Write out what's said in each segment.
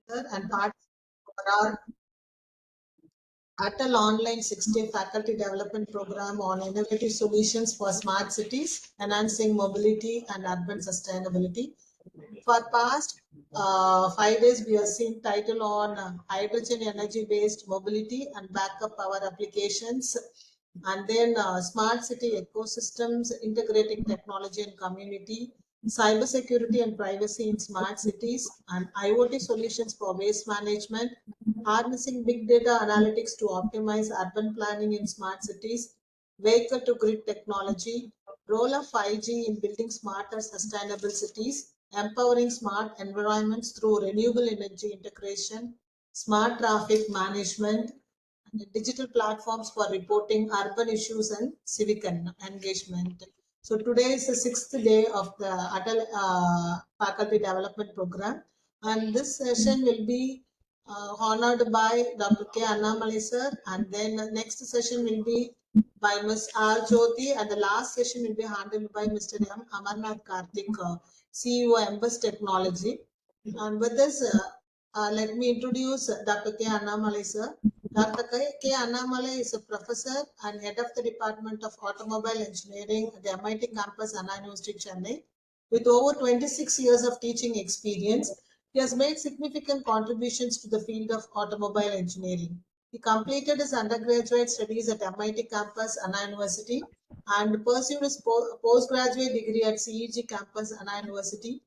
and part for our Atal Online 6-day faculty development program on innovative solutions for smart cities, enhancing mobility and urban sustainability. For past 5 days, we have seen title on hydrogen energy-based mobility and backup power applications, and then smart city ecosystems, integrating technology and community, cybersecurity and privacy in smart cities, and IoT solutions for waste management, harnessing big data analytics to optimize urban planning in smart cities, vehicle to grid technology, role of 5G in building smarter sustainable cities, empowering smart environments through renewable energy integration, smart traffic management, and digital platforms for reporting urban issues and civic engagement. So today is the 6th day of the Atal Faculty Development Program, and this session will be honored by Dr. K. Annamalai sir, and then the next session will be by Ms. R. Jyoti, and the last session will be handled by Mr. M. Amarnath Karthik, CEO, Embus Technology. And with this, let me introduce Dr. K. Annamalai sir. Dr. K. Annamalai is a professor and head of the Department of Automobile Engineering at the MIT campus, Anna University, Chennai. With over 26 years of teaching experience, he has made significant contributions to the field of automobile engineering. He completed his undergraduate studies at MIT campus, Anna University, and pursued his postgraduate degree at CEG campus, Anna University.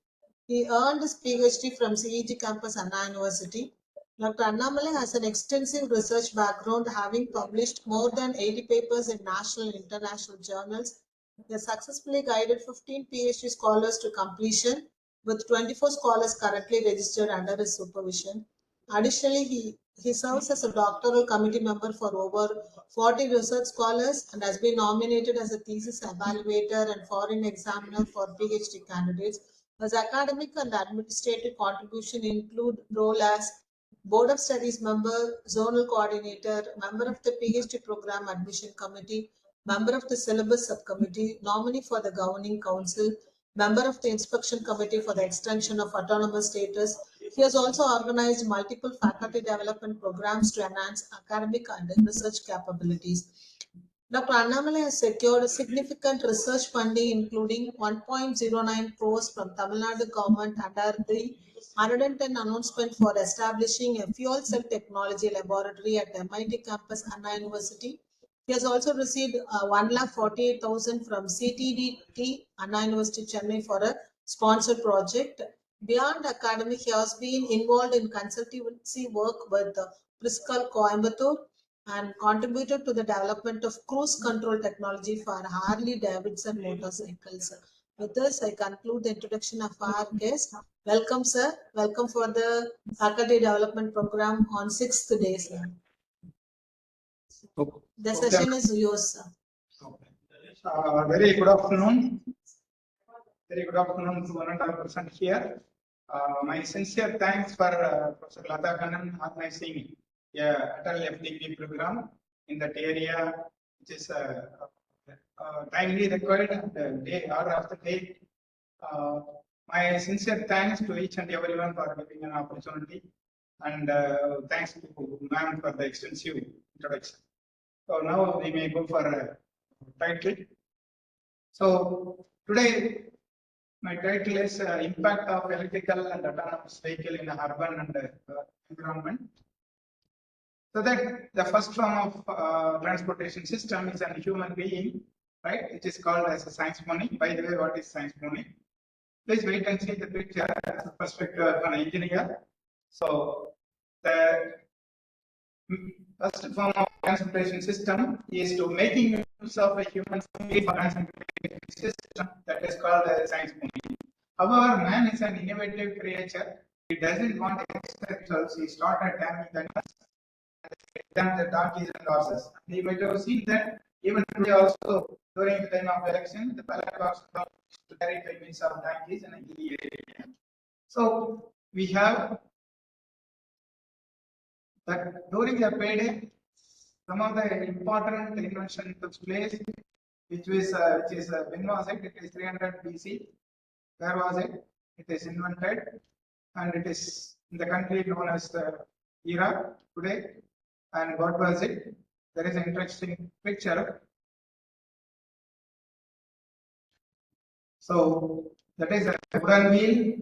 He earned his PhD from CEG campus, Anna University. Dr. Annamalai has an extensive research background, having published more than 80 papers in national and international journals. He has successfully guided 15 PhD scholars to completion, with 24 scholars currently registered under his supervision. Additionally, he serves as a doctoral committee member for over 40 research scholars and has been nominated as a thesis evaluator and foreign examiner for PhD candidates. His academic and administrative contribution include role as Board of Studies member, Zonal Coordinator, member of the PhD Program Admission Committee, member of the Syllabus Subcommittee, nominee for the Governing Council, member of the Inspection Committee for the extension of autonomous status. He has also organized multiple faculty development programs to enhance academic and research capabilities. Dr. Annamalai has secured significant research funding, including 1.09 crores from Tamil Nadu government under the 110 announcement for establishing a fuel cell technology laboratory at MIT campus, Anna University. He has also received 1,48,000 from CTDT, Anna University, Chennai for a sponsored project. Beyond academic, he has been involved in consultancy work with Priscal Coimbatore and contributed to the development of cruise control technology for Harley Davidson motorcycles. With this, I conclude the introduction of our guest. Welcome, sir. Welcome for the faculty development program on 6th day, sir. The session is yours, sir. Very good afternoon. Very good afternoon to one and all present here. My sincere thanks for Professor Lata Kannan organizing Atal FDP program in that area, which is timely required and day order of the day. My sincere thanks to each and everyone for giving an opportunity, and thanks to ma'am for the extensive introduction. So now we may go for a title. So today my title is Impact of Electrical and Autonomous Vehicle in Urban and Environment. So that the first form of transportation system is a human being, right? It is called as a science pony. By the way, what is science pony? Please wait and see the picture as a perspective of an engineer. So the first form of transportation system is to making use of a human transportation system, that is called a science pony. However, man is an innovative creature. He doesn't want extra results. He started damaging the animals, the donkeys and horses. You might have seen that even today also during the time of election, the ballot box to carry by means of donkeys in a hilly area. So we have that during the payday, some of the important invention took place, which is when was it? It is 300 BC. Where was it? It is invented, and it is in the country known as Iraq today. And what was it? There is an interesting picture. So that is a wooden wheel.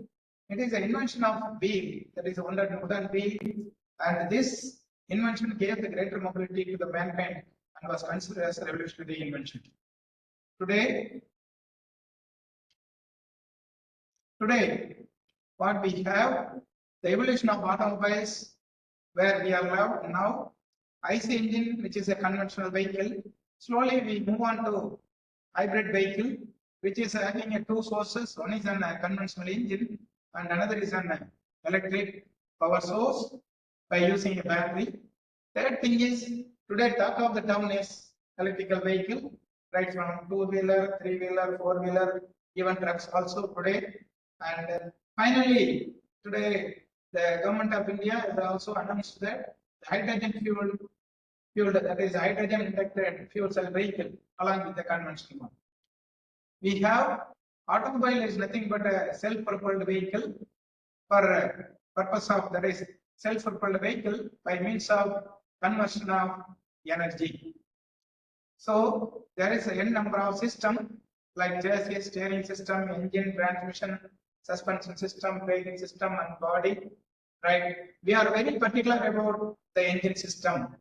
It is an invention of wheel. That is a wooden wheel, and this invention gave the greater mobility to the mankind and was considered as a revolutionary invention. Today, what we have, the evolution of automobiles, where we are now IC engine, which is a conventional vehicle. Slowly we move on to hybrid vehicle, which is having two sources. One is a conventional engine and another is an electric power source by using a battery. Third thing is, today talk of the town is electrical vehicle, right from two-wheeler, three-wheeler, four-wheeler, even trucks also today. And finally, today the government of India has also announced that the hydrogen fuel, that is hydrogen injected fuel cell vehicle along with the conventional one. We have automobile is nothing but a self-propelled vehicle for purpose of, that is self-propelled vehicle by means of conversion of energy. So there is a n number of system like chassis, steering system, engine, transmission, suspension system, braking system, and body. Right? We are very particular about the engine system.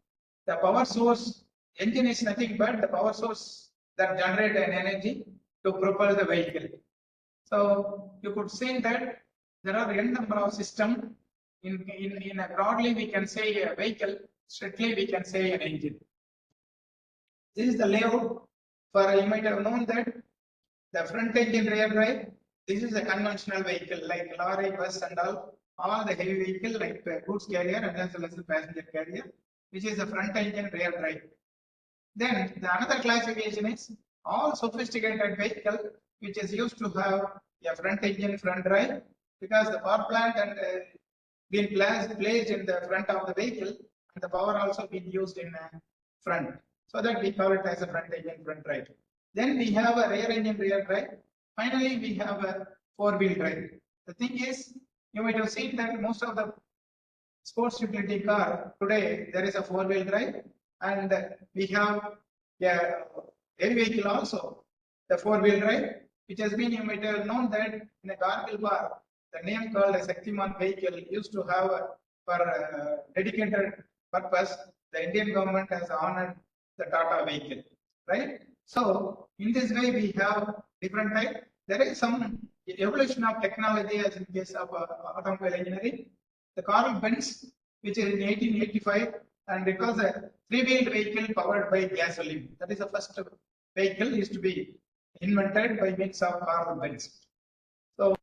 The power source, engine is nothing but the power source that generates an energy to propel the vehicle. So you could say that there are n number of systems. In a broadly we can say a vehicle, strictly we can say an engine. This is the layout. For you might have known that the front engine rear drive, this is a conventional vehicle like lorry, bus and all the heavy vehicle like goods carrier and as well as the passenger carrier, which is a front engine rear drive. Then the another classification is all sophisticated vehicle which is used to have a front engine front drive, because the power plant and been placed in the front of the vehicle and the power also been used in front. So that we call it as a front engine front drive. Then we have a rear engine rear drive. Finally, we have a four-wheel drive. The thing is, you might have seen that most of the sports utility car today, there is a four-wheel drive, and we have a heavy vehicle also, the four-wheel drive, which has been, you might have known that in a Gargle bar, the name called a Shaktiman vehicle used to have for dedicated purpose, the Indian government has honored the Tata vehicle, right? So in this way we have different type. There is some evolution of technology as in case of automobile engineering. The Carl Benz, which is in 1885, and it was a three-wheeled vehicle powered by gasoline. That is the first vehicle used to be invented by means of Carl Benz. So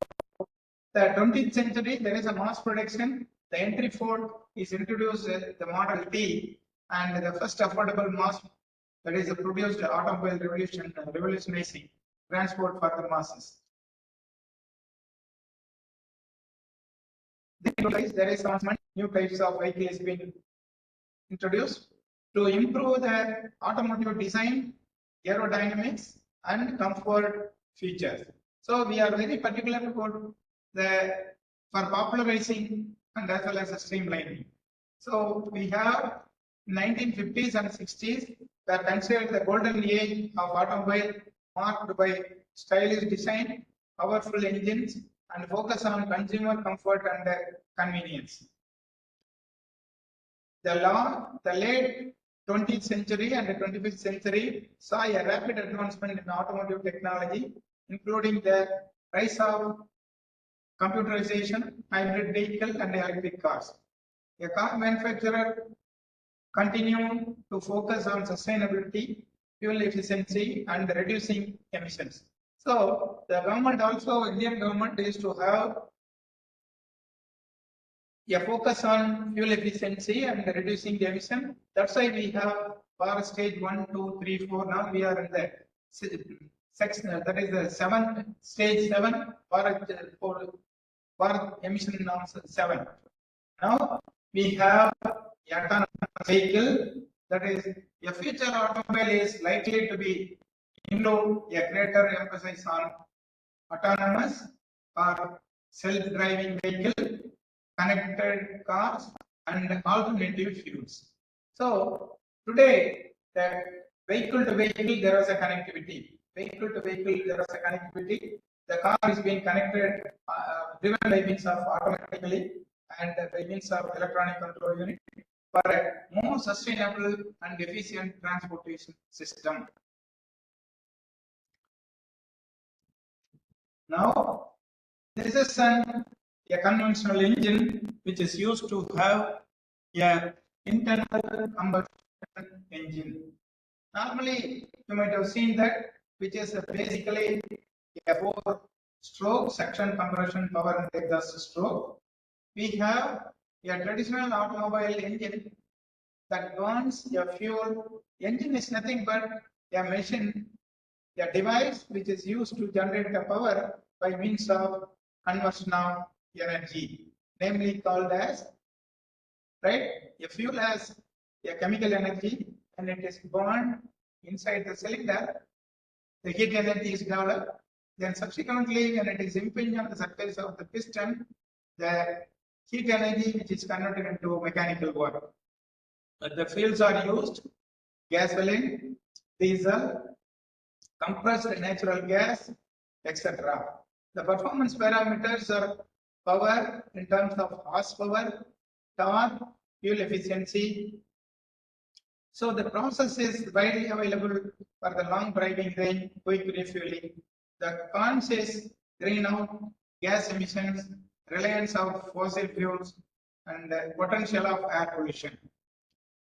the 20th century, there is a mass production. The entry Ford is introduced the Model T, and the first affordable mass, that is produced automobile revolution, revolutionizing transport for the masses. There is announcement, new types of vehicles being introduced to improve the automotive design, aerodynamics, and comfort features. So we are very particular about for popularizing and as well as streamlining. So we have 1950s and 60s were considered the golden age of automobile, marked by stylish design, powerful engines, and focus on consumer comfort and convenience. The late 20th century and the 25th century saw a rapid advancement in automotive technology, including the rise of computerization, hybrid vehicle, and electric cars. A car manufacturer continued to focus on sustainability, fuel efficiency, and reducing emissions. So the government also, Indian government, is to have a focus on fuel efficiency and reducing the emission. That's why we have for stage 1, 2, 3, 4. Now we are in the section, that is the stage 7 for emission norms 7. Now we have autonomous vehicle, that is a future automobile is likely to be include a greater emphasis on autonomous or self-driving vehicle, connected cars, and alternative fuels. So today, the vehicle to vehicle there is a connectivity. Vehicle to vehicle there is a connectivity. The car is being connected, driven by means of automatically and by means of electronic control unit for a more sustainable and efficient transportation system. Now, this is a conventional engine which is used to have a internal combustion engine. Normally, you might have seen that, which is basically a 4-stroke suction compression power and exhaust stroke. We have a traditional automobile engine that burns a fuel. Engine is nothing but a machine, a device which is used to generate the power by means of conversion of energy, namely called as, right? A fuel has a chemical energy and it is burned inside the cylinder. The heat energy is developed. Then subsequently, when it is impinged on the surface of the piston, the heat energy which is converted into mechanical work. The fuels are used: gasoline, diesel, compressed natural gas, etc. The performance parameters are power in terms of horsepower, torque, fuel efficiency. So the process is widely available for the long driving range, quick refueling. The cons is greenhouse gas emissions, reliance of fossil fuels, and the potential of air pollution.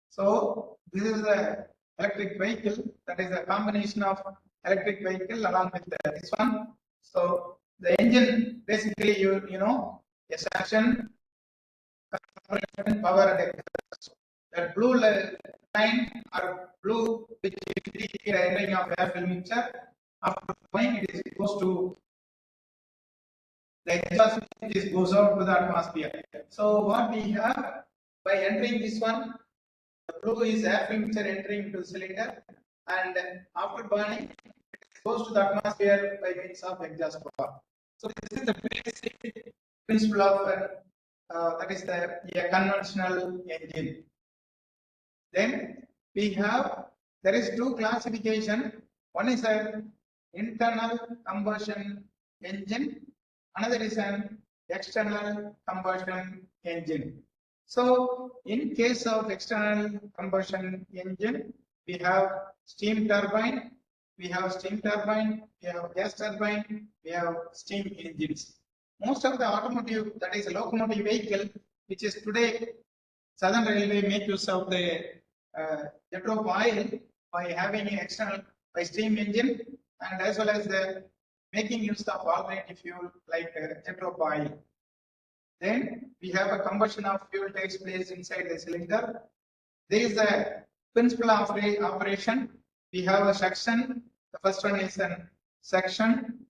So this is a electric vehicle, that is a combination of electric vehicle along with this one. So the engine basically you know a suction, compression, power and exhaust. The blue line or blue which indicate the entering of air film mixture. After going, it is goes to the exhaust which goes out to the atmosphere. So what we have by entering this one, the blue is air film mixture entering into the cylinder, and after burning, it goes to the atmosphere by means of exhaust power. So this is the basic principle of that is the conventional engine. Then we have, there is two classification. One is an internal combustion engine, another is an external combustion engine. So in case of external combustion engine, we have steam turbine, we have gas turbine, we have steam engines. Most of the automotive, that is a locomotive vehicle, which is today Southern Railway make use of the jet oil by having an external by steam engine, and as well as the making use of alternative fuel like jet oil. Then we have a combustion of fuel takes place inside the cylinder. There is a principle of operation. We have a suction. The first one is an suction,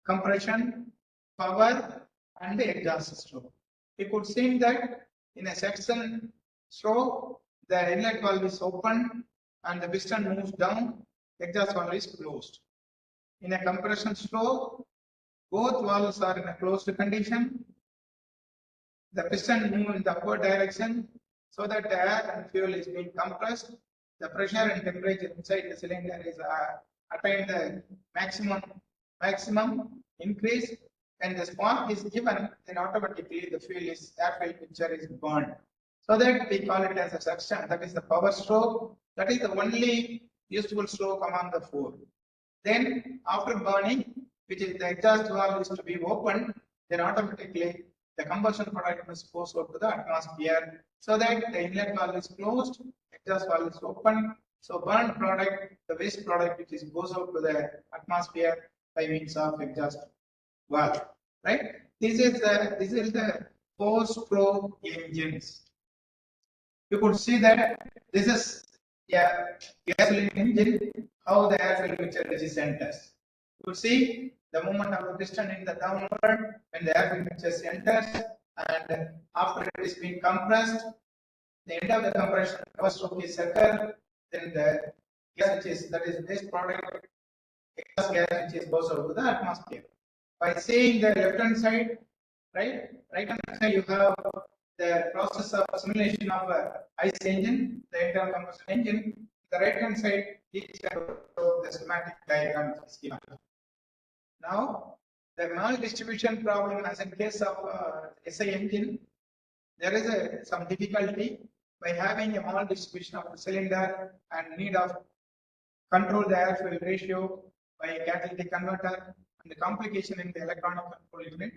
compression, power, and the exhaust stroke. We could see that in a suction stroke, the inlet valve is open and the piston moves down, exhaust valve is closed. In a compression stroke, both valves are in a closed condition. The piston moves in the upward direction so that the air and fuel is being compressed. The pressure and temperature inside the cylinder is attained the maximum increase, and the spark is given, then automatically the fuel is air fuel mixture is burned. So that we call it as a suction. That is the power stroke. That is the only useful stroke among the four. Then after burning, which is the exhaust valve is to be opened, then automatically the combustion product must goes out to the atmosphere, so that the inlet valve is closed, exhaust valve is open. So burned product, the waste product which is goes out to the atmosphere by means of exhaust valve. Right? This is the 4-stroke engines. You could see that this is a gasoline engine, how the air fuel mixture is enters. You could see the movement of the piston in the downward when the air fuel mixture enters, and after it is being compressed, the end of the compression, first stroke is occur, then the gas which is, that is waste product, exhaust gas which is goes out to the atmosphere. By seeing the left hand side, right? Right hand side you have the process of simulation of ICE engine, the internal combustion engine. The right hand side is the schematic diagram schema. Now, the maldistribution problem, as in case of SI engine, there is some difficulty by having a maldistribution of the cylinder and need of control the air fuel ratio by a catalytic converter and the complication in the electronic control unit.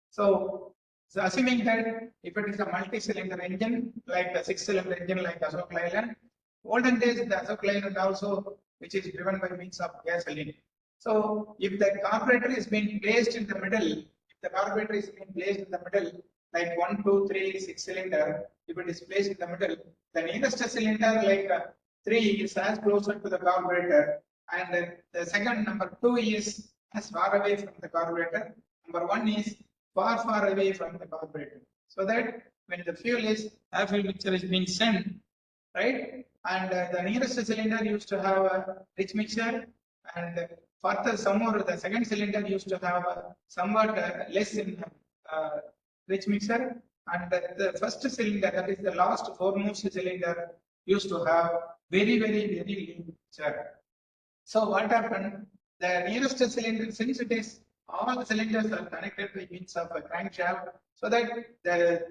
So assuming that if it is a multi-cylinder engine, like a 6-cylinder engine like Ashok Leyland, olden days the Ashok Leyland also, which is driven by means of gasoline. So if the carburetor is being placed in the middle, if the carburetor is being placed in the middle, like 1, 2, 3, 6-cylinder, if it is placed in the middle, the nearest cylinder like 3 is as closer to the carburetor, and the second number 2 is as far away from the carburetor. Number 1 is far away from the carburetor. So that when the fuel mixture is being sent, right, and the nearest cylinder used to have a rich mixture, and further somewhere the second cylinder used to have somewhat less in rich mixture, and the first cylinder, that is the last foremost cylinder, used to have very lean mixture. So what happened? The nearest cylinder, since it is all the cylinders are connected by means of a crankshaft, so that the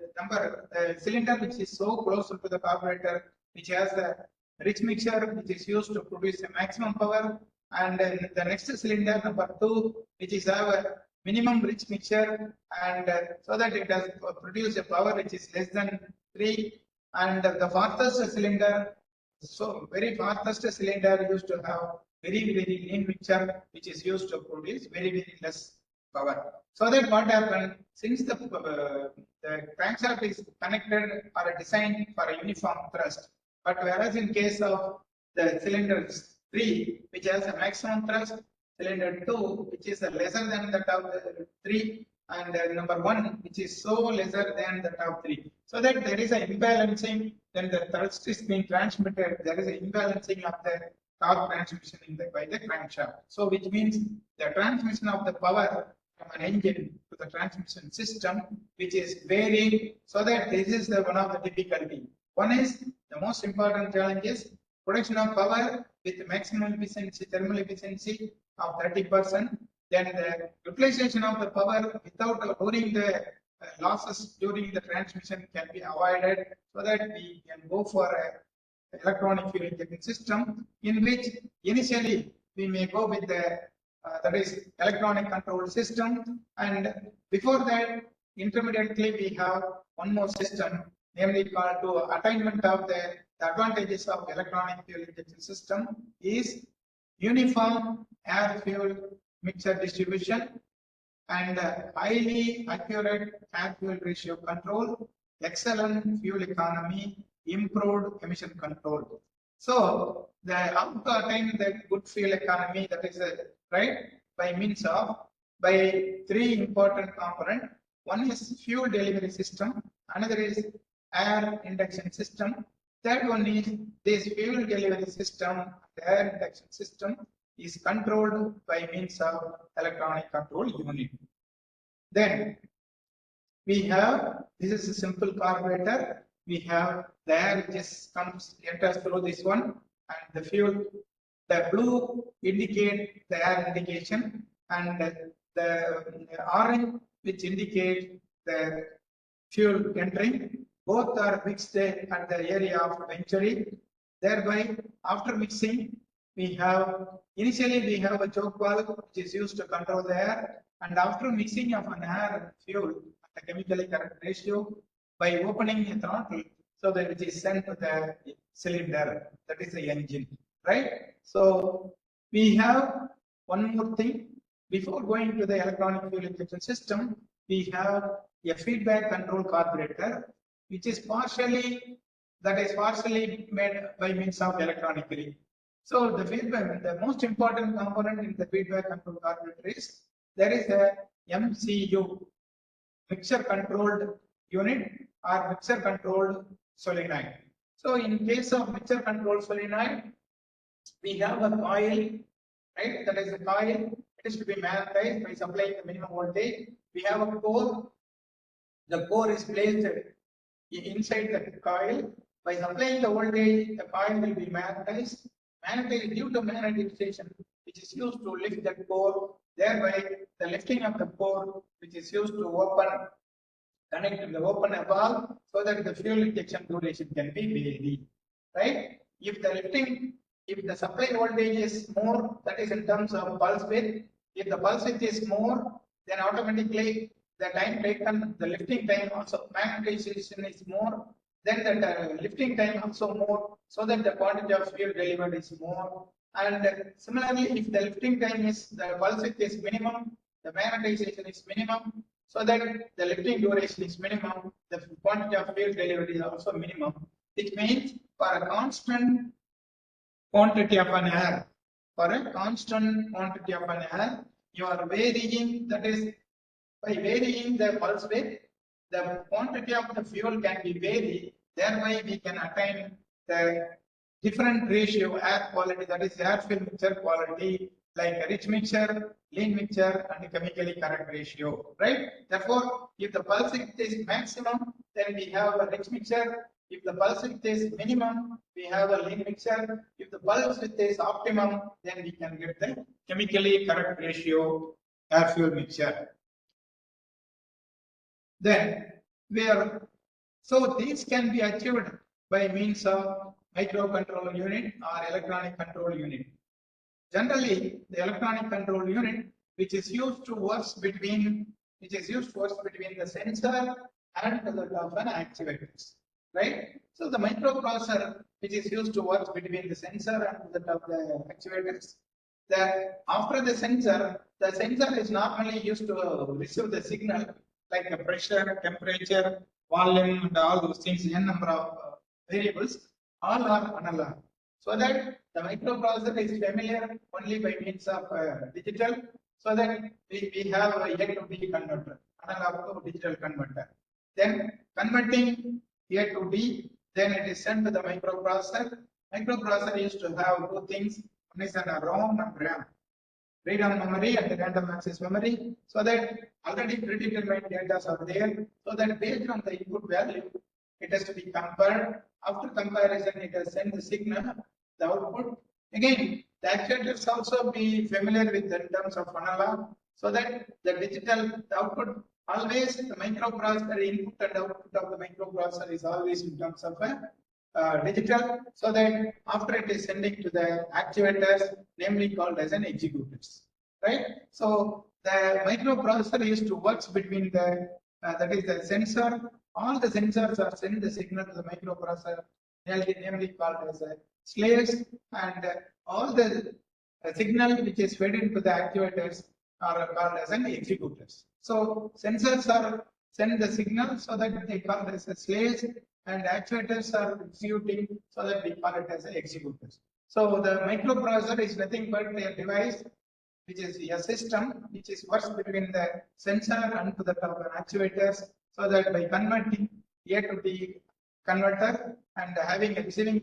cylinder which is so close to the carburetor, which has the rich mixture which is used to produce a maximum power, and then the next cylinder number 2, which is have a minimum rich mixture, and so that it does produce a power which is less than 3, and the farthest cylinder, so very farthest cylinder used to have very lean mixture which is used to produce very less power. So that what happened, since the crankshaft is connected or designed for a uniform thrust, but whereas in case of the cylinder 3, which has a maximum thrust, cylinder 2, which is lesser than that of the 3, and number 1, which is so lesser than the top 3. So that there is an imbalancing, then the thrust is being transmitted, there is an imbalancing of the torque transmission by the crankshaft. So which means the transmission of the power from an engine to the transmission system, which is varying. So that this is one of the difficulty. One is the most important challenge is production of power with maximum efficiency, thermal efficiency of 30%. Then the utilization of the power without lowering the losses during the transmission can be avoided, so that we can go for a electronic fuel injection system, in which initially we may go with the that is electronic control system, and before that intermediately we have one more system, namely called to attainment of the advantages of electronic fuel injection system is uniform air fuel mixture distribution and highly accurate air fuel ratio control, excellent fuel economy, improved emission control. So the how to attain the good fuel economy, that is right, by means of by 3 important components. One is fuel delivery system, another is air induction system, third one is this fuel delivery system, the air induction system is controlled by means of electronic control unit. Then we have, this is a simple carburetor, we have the air just enters through this one, and the fuel, the blue indicate the air indication, and the orange which indicate the fuel entering. Both are mixed at the area of Venturi. Thereby, after mixing, we have initially we have a choke valve which is used to control the air, and after mixing of an air and fuel at a chemically correct ratio, by opening a throttle, so that it is sent to the cylinder, that is the engine, right? So we have one more thing. Before going to the electronic fuel injection system, we have a feedback control carburetor, which is partially made by means of electronically. So the feedback, the most important component in the feedback control carburetor is there is a MCU, mixture controlled unit or mixture controlled solenoid. So in case of mixture controlled solenoid, we have a coil, right? That is a coil. It is to be magnetized by supplying the minimum voltage. We have a core the core is placed inside the coil. By supplying the voltage, the coil will be magnetized. Magnetized due to magnetization, which is used to lift the core. Thereby, the lifting of the core, which is used to connect the open a valve so that the fuel injection duration can be varied. Right? If the supply voltage is more, that is in terms of pulse width. If the pulse width is more, then automatically the time taken, the lifting time also, magnetization is more, then the lifting time also more, so that the quantity of fuel delivered is more. And similarly, if the lifting time is, the pulse width is minimum, the magnetization is minimum, so that the lifting duration is minimum, the quantity of fuel delivered is also minimum, which means for a constant quantity of an air, you are varying, that is, by varying the pulse width, the quantity of the fuel can be varied. Thereby, we can attain the different ratio air quality, that is air fuel mixture quality, like a rich mixture, lean mixture, and chemically correct ratio, right? Therefore, if the pulse width is maximum, then we have a rich mixture. If the pulse width is minimum, we have a lean mixture. If the pulse width is optimum, then we can get the chemically correct ratio air fuel mixture. Then so these can be achieved by means of microcontroller unit or electronic control unit. Generally, the electronic control unit, which is used to work between the sensor and the of an actuators, right? So the microprocessor, which is used to work between the sensor and the of the actuators, after the sensor is normally used to receive the signal like the pressure, temperature, volume, and all those things, n number of variables, all are analog. So that the microprocessor is familiar only by means of digital, so that we have a A to D converter, analog to digital converter. Then converting A to D, then it is sent to the microprocessor. Microprocessor used to have two things. One is a ROM and RAM, read-on memory and random access memory, so that already predetermined data are there, so that based on the input value, it has to be compared. After comparison, it has sent the signal, the output. Again, the actuators also be familiar with the terms of analog, so that the digital, the output, always the microprocessor input and output of the microprocessor is always in terms of a digital, so that after it is sending to the actuators, namely called as an executors, right? So the microprocessor used to work between the that is the sensor. All the sensors are sending the signal to the microprocessor, namely called as a slaves, and all the signal which is fed into the actuators are called as an executors. So sensors are send the signal, so that they call it as a slaves, and actuators are executing, so that we call it as a executors. So the microprocessor is nothing but a device which is a system which is works between the sensor and to the actuators, so that by converting A to D converter and receiving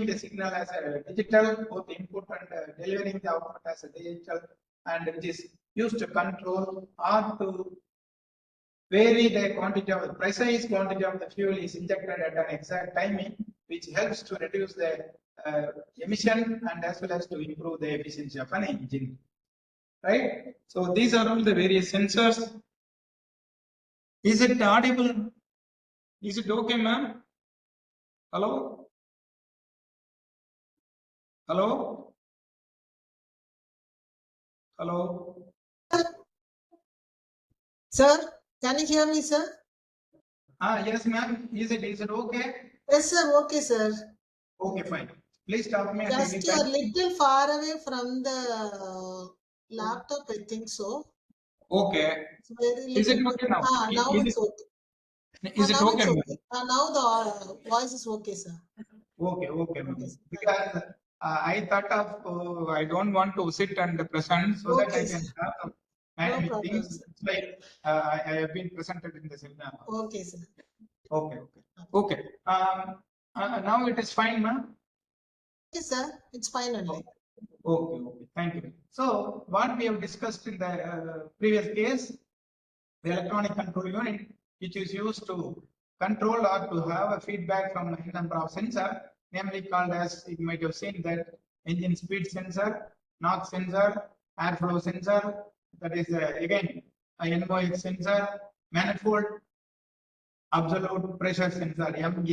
the signal as a digital, both input and delivering the output as a digital, and which is used to control or to vary the quantity of the precise quantity of the fuel is injected at an exact timing, which helps to reduce the emission and as well as to improve the efficiency of an engine. Right? So these are all the various sensors. Is it audible? Is it okay, ma'am? Hello? Hello? Hello? Sir, can you hear me, sir? Yes, ma'am. Is it okay? Yes, sir. Okay, sir. Okay, fine. Please stop me. Just you are little far away from the laptop, I think so. Okay. It's very Is it little. okay now? Now it's okay. Is it Now okay, it's ma'am? okay. Now the voice is okay, sir. Okay, ma'am. Okay, sir. Because I thought of I don't want to sit and present, so that I Okay, can sir. have No many problem, things. sir. Like I have been presented in the seminar. Okay, sir. Okay. Now it is fine, ma'am. Okay, sir. It's fine only. Okay. Thank you. So what we have discussed in the previous case, the electronic control unit which is used to control or to have a feedback from a number of sensor, namely called as, you might have seen that, engine speed sensor, NOx sensor, airflow sensor, that is again a NOx sensor, manifold absolute pressure sensor MAP,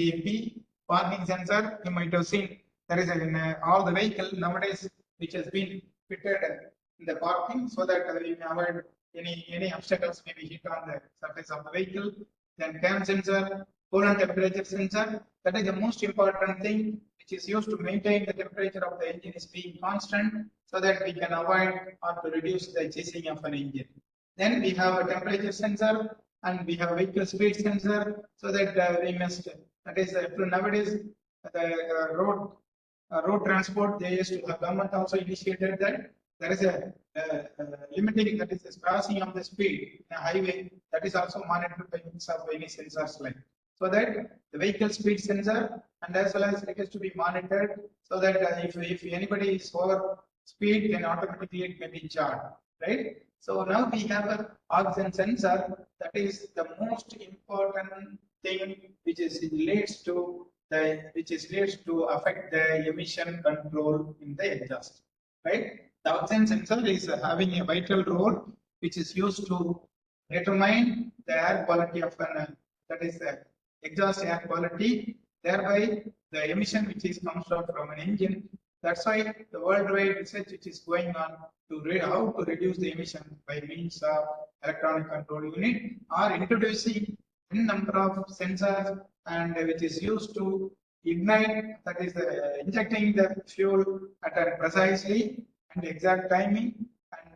parking sensor. You might have seen there is in all the vehicle nowadays which has been fitted in the parking so that we may avoid any obstacles may be hit on the surface of the vehicle. Then cam sensor, coolant temperature sensor, that is the most important thing which is used to maintain the temperature of the engine is being constant so that we can avoid or to reduce the chasing of an engine. Then we have a temperature sensor and we have vehicle speed sensor so that we must, that is nowadays the road transport, they used to have government also initiated that there is a limiting, that is the crossing of the speed in a highway, that is also monitored by means of any sensors like, so that the vehicle speed sensor and as well as it is to be monitored so that if anybody is over speed, then automatically it may be charged, right? So now we have an oxygen sensor, that is the most important thing which is relates to affect the emission control in the exhaust, right? The oxygen sensor is having a vital role which is used to determine the air quality of an that is the exhaust air quality, thereby the emission which is comes out from an engine. That's why the worldwide research which is going on to how to reduce the emission by means of electronic control unit or introducing a number of sensors and which is used to ignite, that is injecting the fuel at a precisely and exact timing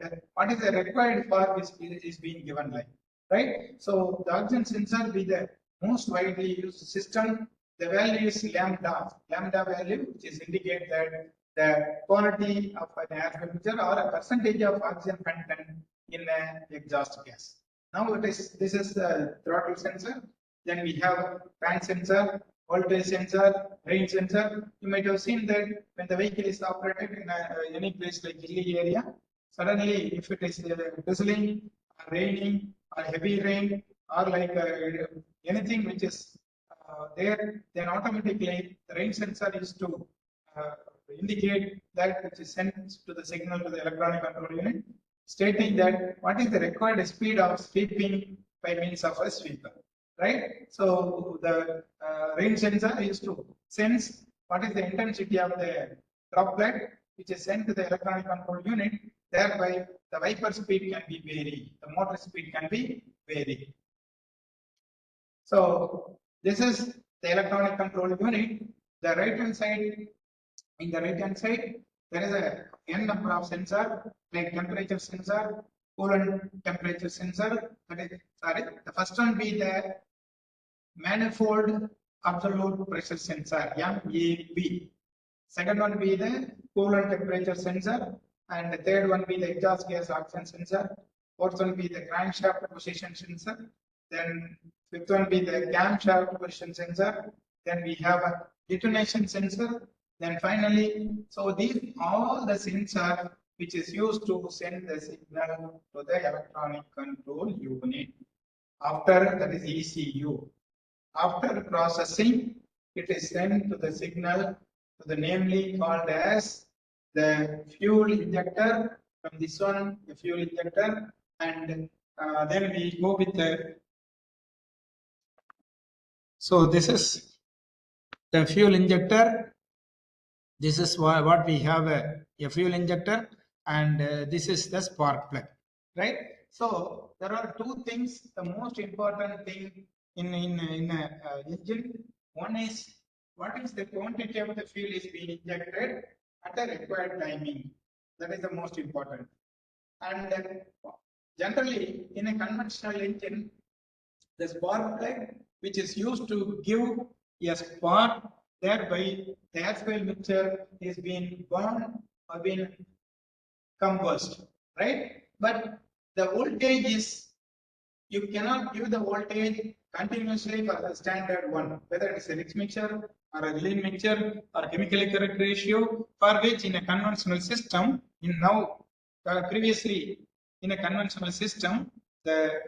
and what is the required for is being given like, right? So the oxygen sensor be the most widely used system. The value is lambda value, which is indicate that the quality of an air temperature or a percentage of oxygen content in an exhaust gas. Now this is the throttle sensor. Then we have fan sensor, voltage sensor, rain sensor. You might have seen that when the vehicle is operated in any place like hilly area, suddenly if it is drizzling, or raining, or heavy rain, or like anything which is there, then automatically the rain sensor is to indicate that which is sent to the signal to the electronic control unit, stating that what is the required speed of sweeping by means of a sweeper, right? So the rain sensor is to sense what is the intensity of the droplet which is sent to the electronic control unit, thereby the wiper speed can be varied, the motor speed can be varied. So this is the electronic control unit. The right hand side, in the right hand side, there is a n number of sensor like temperature sensor, coolant temperature sensor. That is, sorry, the first one be the manifold absolute pressure sensor MAP. Second one be the coolant temperature sensor, and the third one be the exhaust gas oxygen sensor. Fourth one be the crankshaft position sensor. Then fifth one be the camshaft position sensor. Then we have a detonation sensor. Then finally, so these all the sensor which is used to send the signal to the electronic control unit. After that is ECU. After processing, it is sent to the signal to the namely called as the fuel injector. From this one, the fuel injector, and then we go with the. So this is the fuel injector. This is what we have a fuel injector, and this is the spark plug, right? So there are two things. The most important thing in engine, one is what is the quantity of the fuel is being injected at the required timing. That is the most important. And generally, in a conventional engine, the spark plug, which is used to give a spark, thereby the air fuel mixture is being burned or being combust, right? But the voltage is, you cannot give the voltage continuously for the standard one, whether it is a mixed mixture or a lean mixture or chemically correct ratio, for which in a conventional system, in now previously in a conventional system, the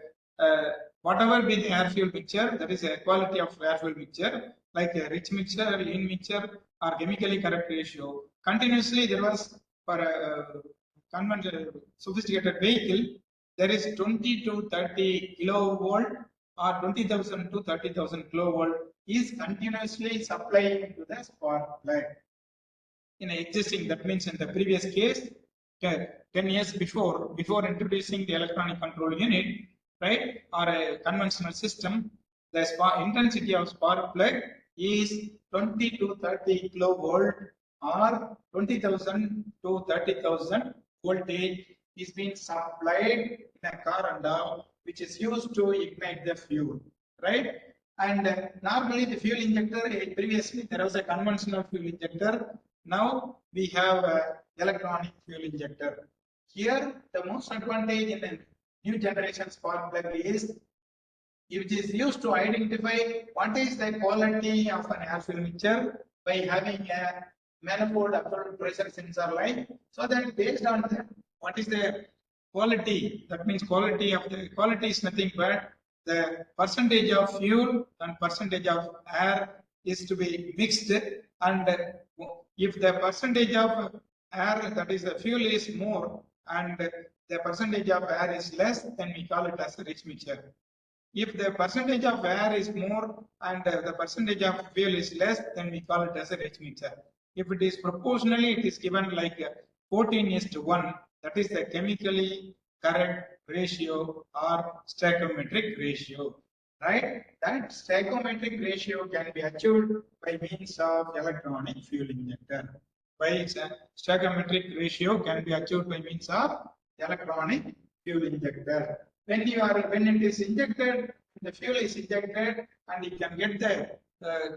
whatever be the air fuel mixture, that is a quality of air fuel mixture, like a rich mixture, lean mixture, or chemically correct ratio. Continuously, there was for a conventional sophisticated vehicle, there is 20 to 30 kilovolt or 20,000 to 30,000 kilovolt is continuously supplying to the spark plug. In existing, that means in the previous case, 10 years before introducing the electronic control unit, right, or a conventional system, the intensity of spark plug is 20 to 30 kilovolt or 20,000 to 30,000 voltage is being supplied in a car and all, which is used to ignite the fuel, right? And normally the fuel injector, previously there was a conventional fuel injector. Now we have a electronic fuel injector. Here, the most advantage in a new generation spark plug is it is used to identify what is the quality of an air fuel mixture by having a manifold absolute pressure sensor line. So that based on that, what is the quality? That means quality is nothing but the percentage of fuel and percentage of air is to be mixed, and if the percentage of air, that is the fuel, is more and the percentage of air is less, then we call it as a rich mixture. If the percentage of air is more and the percentage of fuel is less, then we call it as a rich mixture. If it is proportionally, it is given like 14:1. That is the chemically correct ratio or stoichiometric ratio, right? That stoichiometric ratio can be achieved by means of electronic fuel injector. By stoichiometric ratio can be achieved by means of electronic fuel injector. When it is injected, the fuel is injected, and you can get the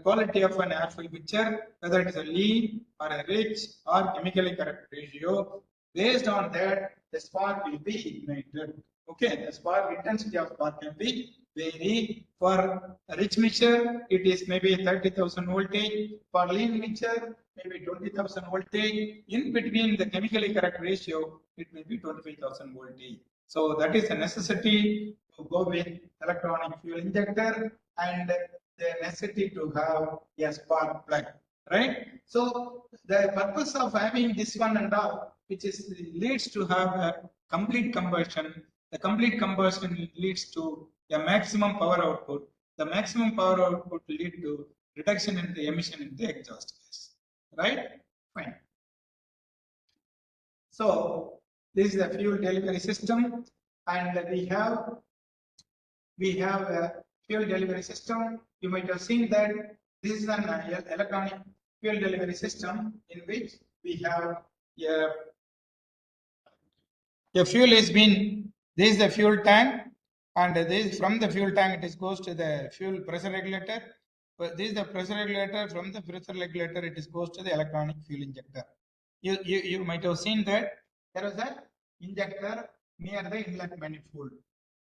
quality of an air fuel mixture, whether it is a lean or a rich or chemically correct ratio. Based on that, the spark will be ignited. Okay, the spark intensity of spark can be vary. For a rich mixture, it is maybe 30,000 voltage. For lean mixture, maybe 20,000 voltage. In between the chemically correct ratio, it may be 25,000 voltage. So that is a necessity to go with electronic fuel injector and the necessity to have a spark plug, right? So the purpose of having this one and all, which is leads to have a complete combustion. The complete combustion leads to a maximum power output. The maximum power output lead to reduction in the emission in the exhaust gas, right? Fine. So this is the fuel delivery system, and we have a fuel delivery system. You might have seen that this is an electronic fuel delivery system in which we have a fuel is been. This is the fuel tank, and this from the fuel tank it goes to the fuel pressure regulator. But this is the pressure regulator. From the pressure regulator it goes to the electronic fuel injector. You might have seen that there is an injector near the inlet manifold.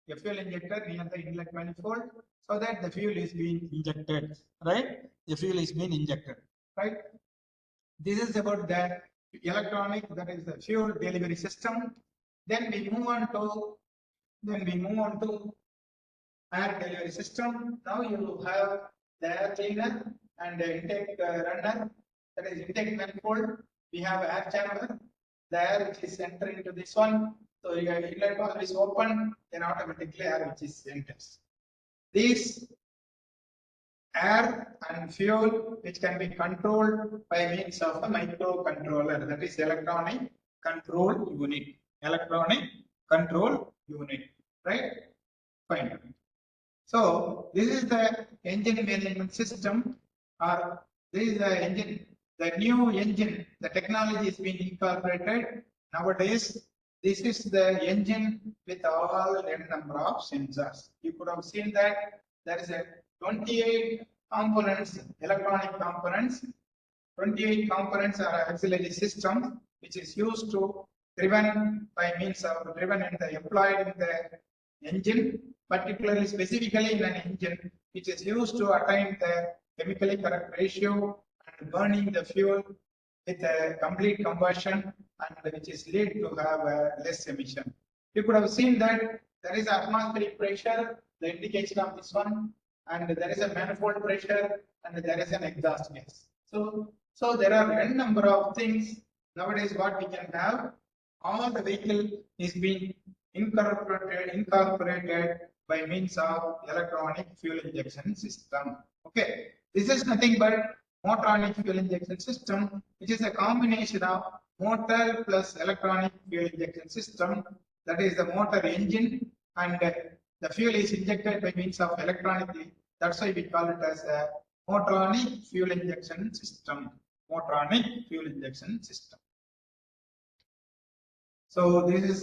A fuel injector near the inlet manifold, so that the fuel is being injected, right? The fuel is being injected, right? This is about the electronic, that is the fuel delivery system. Then we move on to air delivery system. Now you have the air cleaner and the intake runner, that is intake manifold. We have air chamber, the air which is entering into this one. So your inlet valve is open, then automatically air which is enters. This air and fuel which can be controlled by means of a microcontroller, that is electronic control unit. Electronic control unit, right? Fine. So this is the engine management system, or this is the engine, the new engine, the technology is being incorporated nowadays. This is the engine with all n number of sensors. You could have seen that there is a 28 components, electronic components. 28 components are auxiliary systems, which is used to driven by means of driven and employed in the engine, particularly specifically in an engine which is used to attain the chemically correct ratio and burning the fuel with a complete combustion, and which is lead to have less emission. You could have seen that there is atmospheric pressure the indication of this one, and there is a manifold pressure, and there is an exhaust gas. So there are n number of things nowadays. What we can have, all the vehicle is being incorporated by means of electronic fuel injection system. Okay, this is nothing but motoronic fuel injection system, which is a combination of motor plus electronic fuel injection system. That is the motor engine, and the fuel is injected by means of electronically. That's why we call it as a motoronic fuel injection system. Motoronic fuel injection system. So this is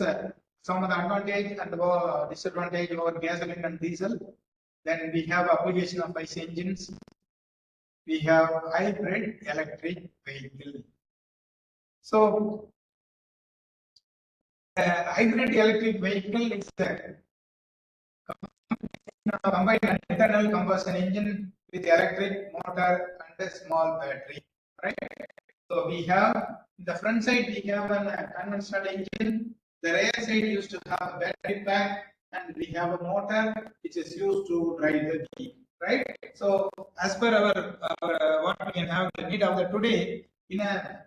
some of the advantage and disadvantage over gasoline and diesel. Then we have application of IC engines. We have hybrid electric vehicle. So hybrid electric vehicle is combined an internal combustion engine with electric motor and a small battery, right? So we have the front side, we have a conventional engine. The rear side used to have a battery pack, and we have a motor which is used to drive the vehicle, right? So as per our what we can have the need of the today in a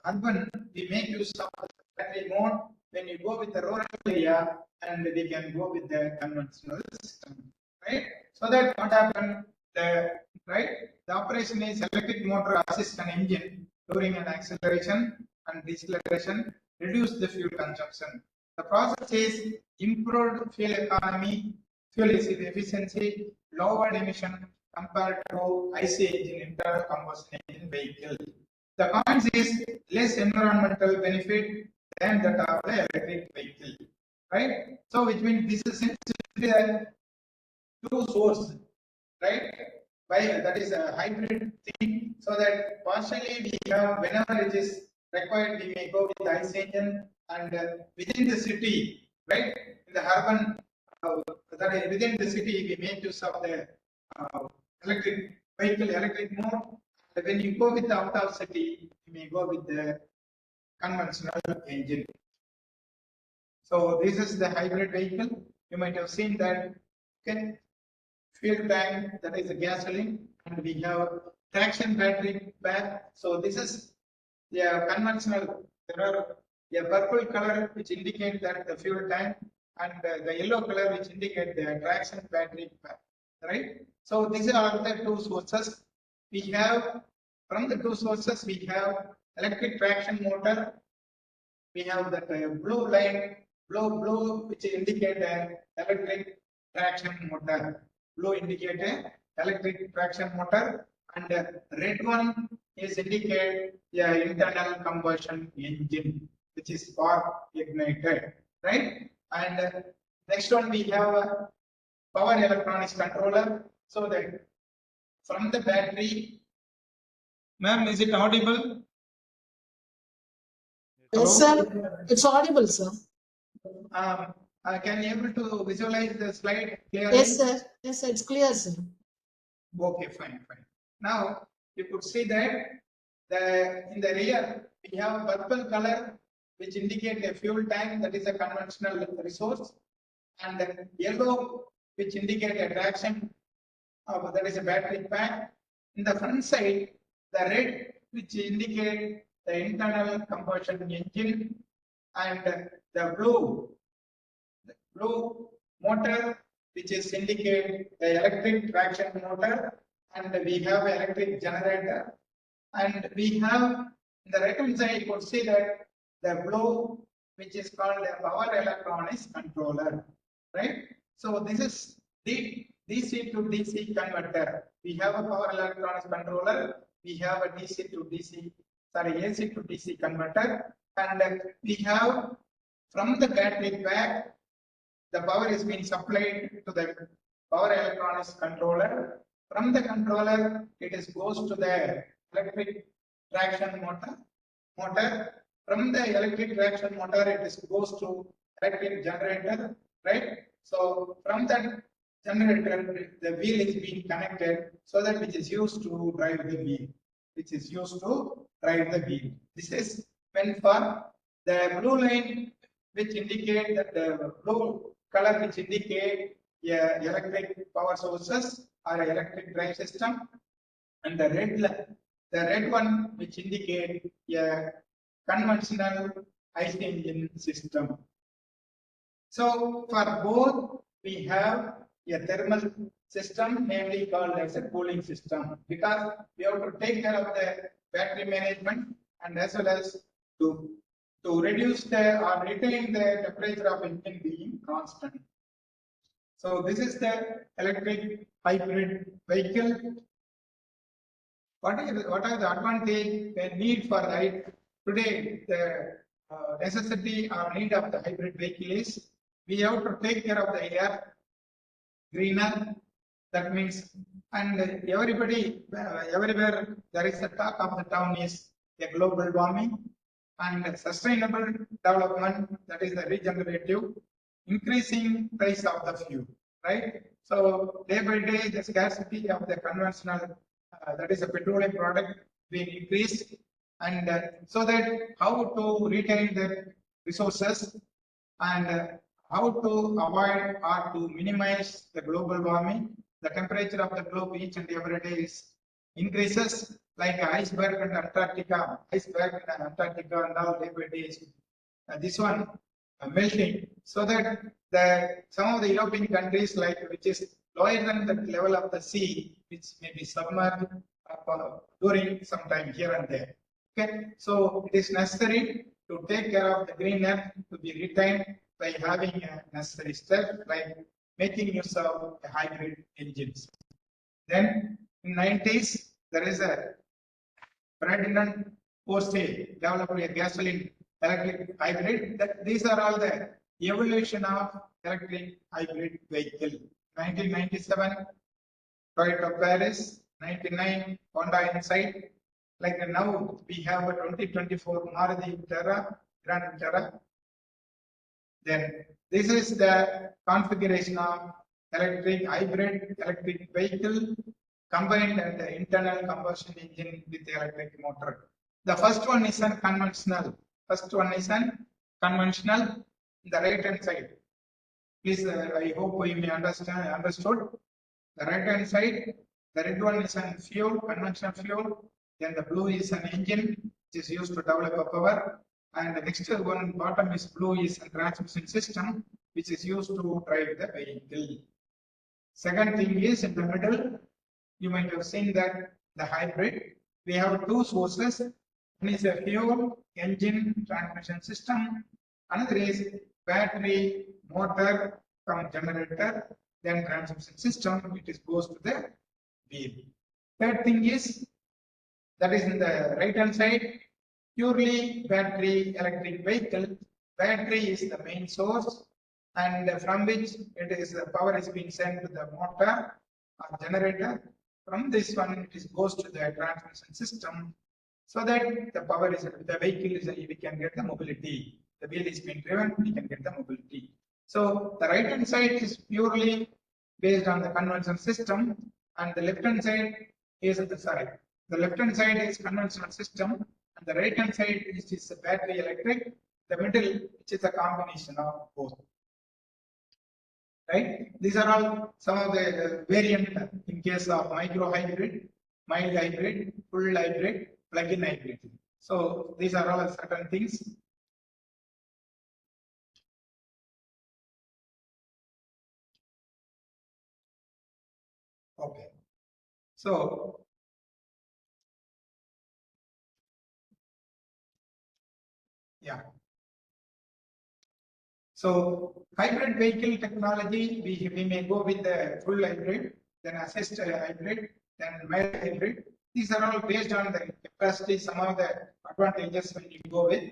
urban, we make use of the battery mode. When you go with the rural area, and we can go with the conventional system, right? So that what happened, the operation is electric motor assist an engine during an acceleration and deceleration, reduce the fuel consumption. The process is improved fuel economy, fuel efficiency, lowered emission compared to IC engine, internal combustion engine vehicle. The cons is less environmental benefit than that of the electric vehicle, right? So which means this is essentially a two source, right? That is a hybrid thing, so that partially we have, whenever it is required, we may go with the IC engine, and within the city, right, in the urban, that is within the city, we make use of the electric vehicle, electric mode. And when you go with the out of city, you may go with the conventional engine. So this is the hybrid vehicle. You might have seen that. Okay, fuel tank, that is a gasoline, and we have traction battery pack. So this is the conventional. There are a purple color which indicate that the fuel tank, and the yellow color which indicate the traction battery pack, right? So these are the two sources we have. From the two sources, we have electric traction motor. We have that blue line, blue which indicate an electric traction motor. Blue indicate a electric traction motor, and red one is indicate the internal combustion engine, which is spark ignited, right? And next one we have a power electronics controller. So that from the battery, ma'am, is it audible? Yes, sir. It's audible, sir. Can you able to visualize the slide clearly? Yes, sir. Yes, sir. It's clear, sir. Okay, fine. Now you could see that in the rear we have purple color which indicate a fuel tank, that is a conventional resource, and yellow which indicate a traction, that is a battery pack. In the front side, the red which indicate the internal combustion engine, and the blue motor which is indicate the electric traction motor, and we have electric generator, and we have in the right hand side you could see that the blue which is called a power electronics controller, right? So this is the DC to DC converter. We have a power electronics controller, we have a AC to DC converter, and we have from the battery pack the power is being supplied to the power electronics controller. From the controller, it goes to the electric traction motor. From the electric traction motor, it goes to electric generator, right? So from that generator, the wheel is being connected, so that which is used to drive the wheel. This is when for the blue line, which indicate that the blue color which indicate electric power sources or electric drive system, and the red one which indicate a conventional IC engine system. So for both we have a thermal system, namely called as a cooling system, because we have to take care of the battery management and as well as to reduce or retain the temperature of engine being constant. So this is the electric hybrid vehicle. What are the advantage and need for today? The necessity or need of the hybrid vehicle is we have to take care of the air greener. That means, and everybody, everywhere there is a talk of the town is a global warming and sustainable development, that is the regenerative, increasing price of the fuel, right? So day by day, the scarcity of the conventional, that is a petroleum product, being increased, and so that how to retain the resources and how to avoid or to minimize the global warming. The temperature of the globe each and every day is increases, like iceberg and Antarctica, and all day by day is this one melting, so that some of the European countries, like which is lower than the level of the sea, which may be submerged during some time here and there. Okay, so it is necessary to take care of the green earth to be retained by having a necessary step like making use of the hybrid engines. Then in 90s there is a Ferdinand Porsche developed a gasoline electric hybrid. These are all the evolution of electric hybrid vehicle. 1997 Toyota Paris, 99 Honda Insight. Like now we have a 2024 Maruti Terra, Grand Terra. Then this is the configuration of electric hybrid electric vehicle combined and the internal combustion engine with the electric motor. The first one is an conventional. The right hand side. Please, I hope you may understood. The right hand side, the red one is an fuel, conventional fuel. Then the blue is an engine which is used to develop a power. And the next one bottom is blue is a transmission system which is used to drive the vehicle. Second thing is in the middle, you might have seen that the hybrid, we have two sources. One is a fuel, engine, transmission system. Another is battery, motor from generator, then transmission system, it is goes to the wheel. Third thing is, that is in the right hand side, purely battery electric vehicle. Battery is the main source, and from which it is the power is being sent to the motor or generator. From this one, it goes to the transmission system, so that the power is the vehicle is we can get the mobility. The wheel is being driven, we can get the mobility. So the right hand side is purely based on the conventional system, and the left hand side is the left hand side is conventional system, and the right hand side is battery electric. The middle, which is a combination of both. Right? These are all some of the variant in case of micro hybrid, mild hybrid, full hybrid, plug-in hybrid. So these are all certain things. Okay. So yeah. So hybrid vehicle technology, we may go with the full hybrid, then assist hybrid, then mild hybrid. These are all based on the capacity, some of the advantages when you go with.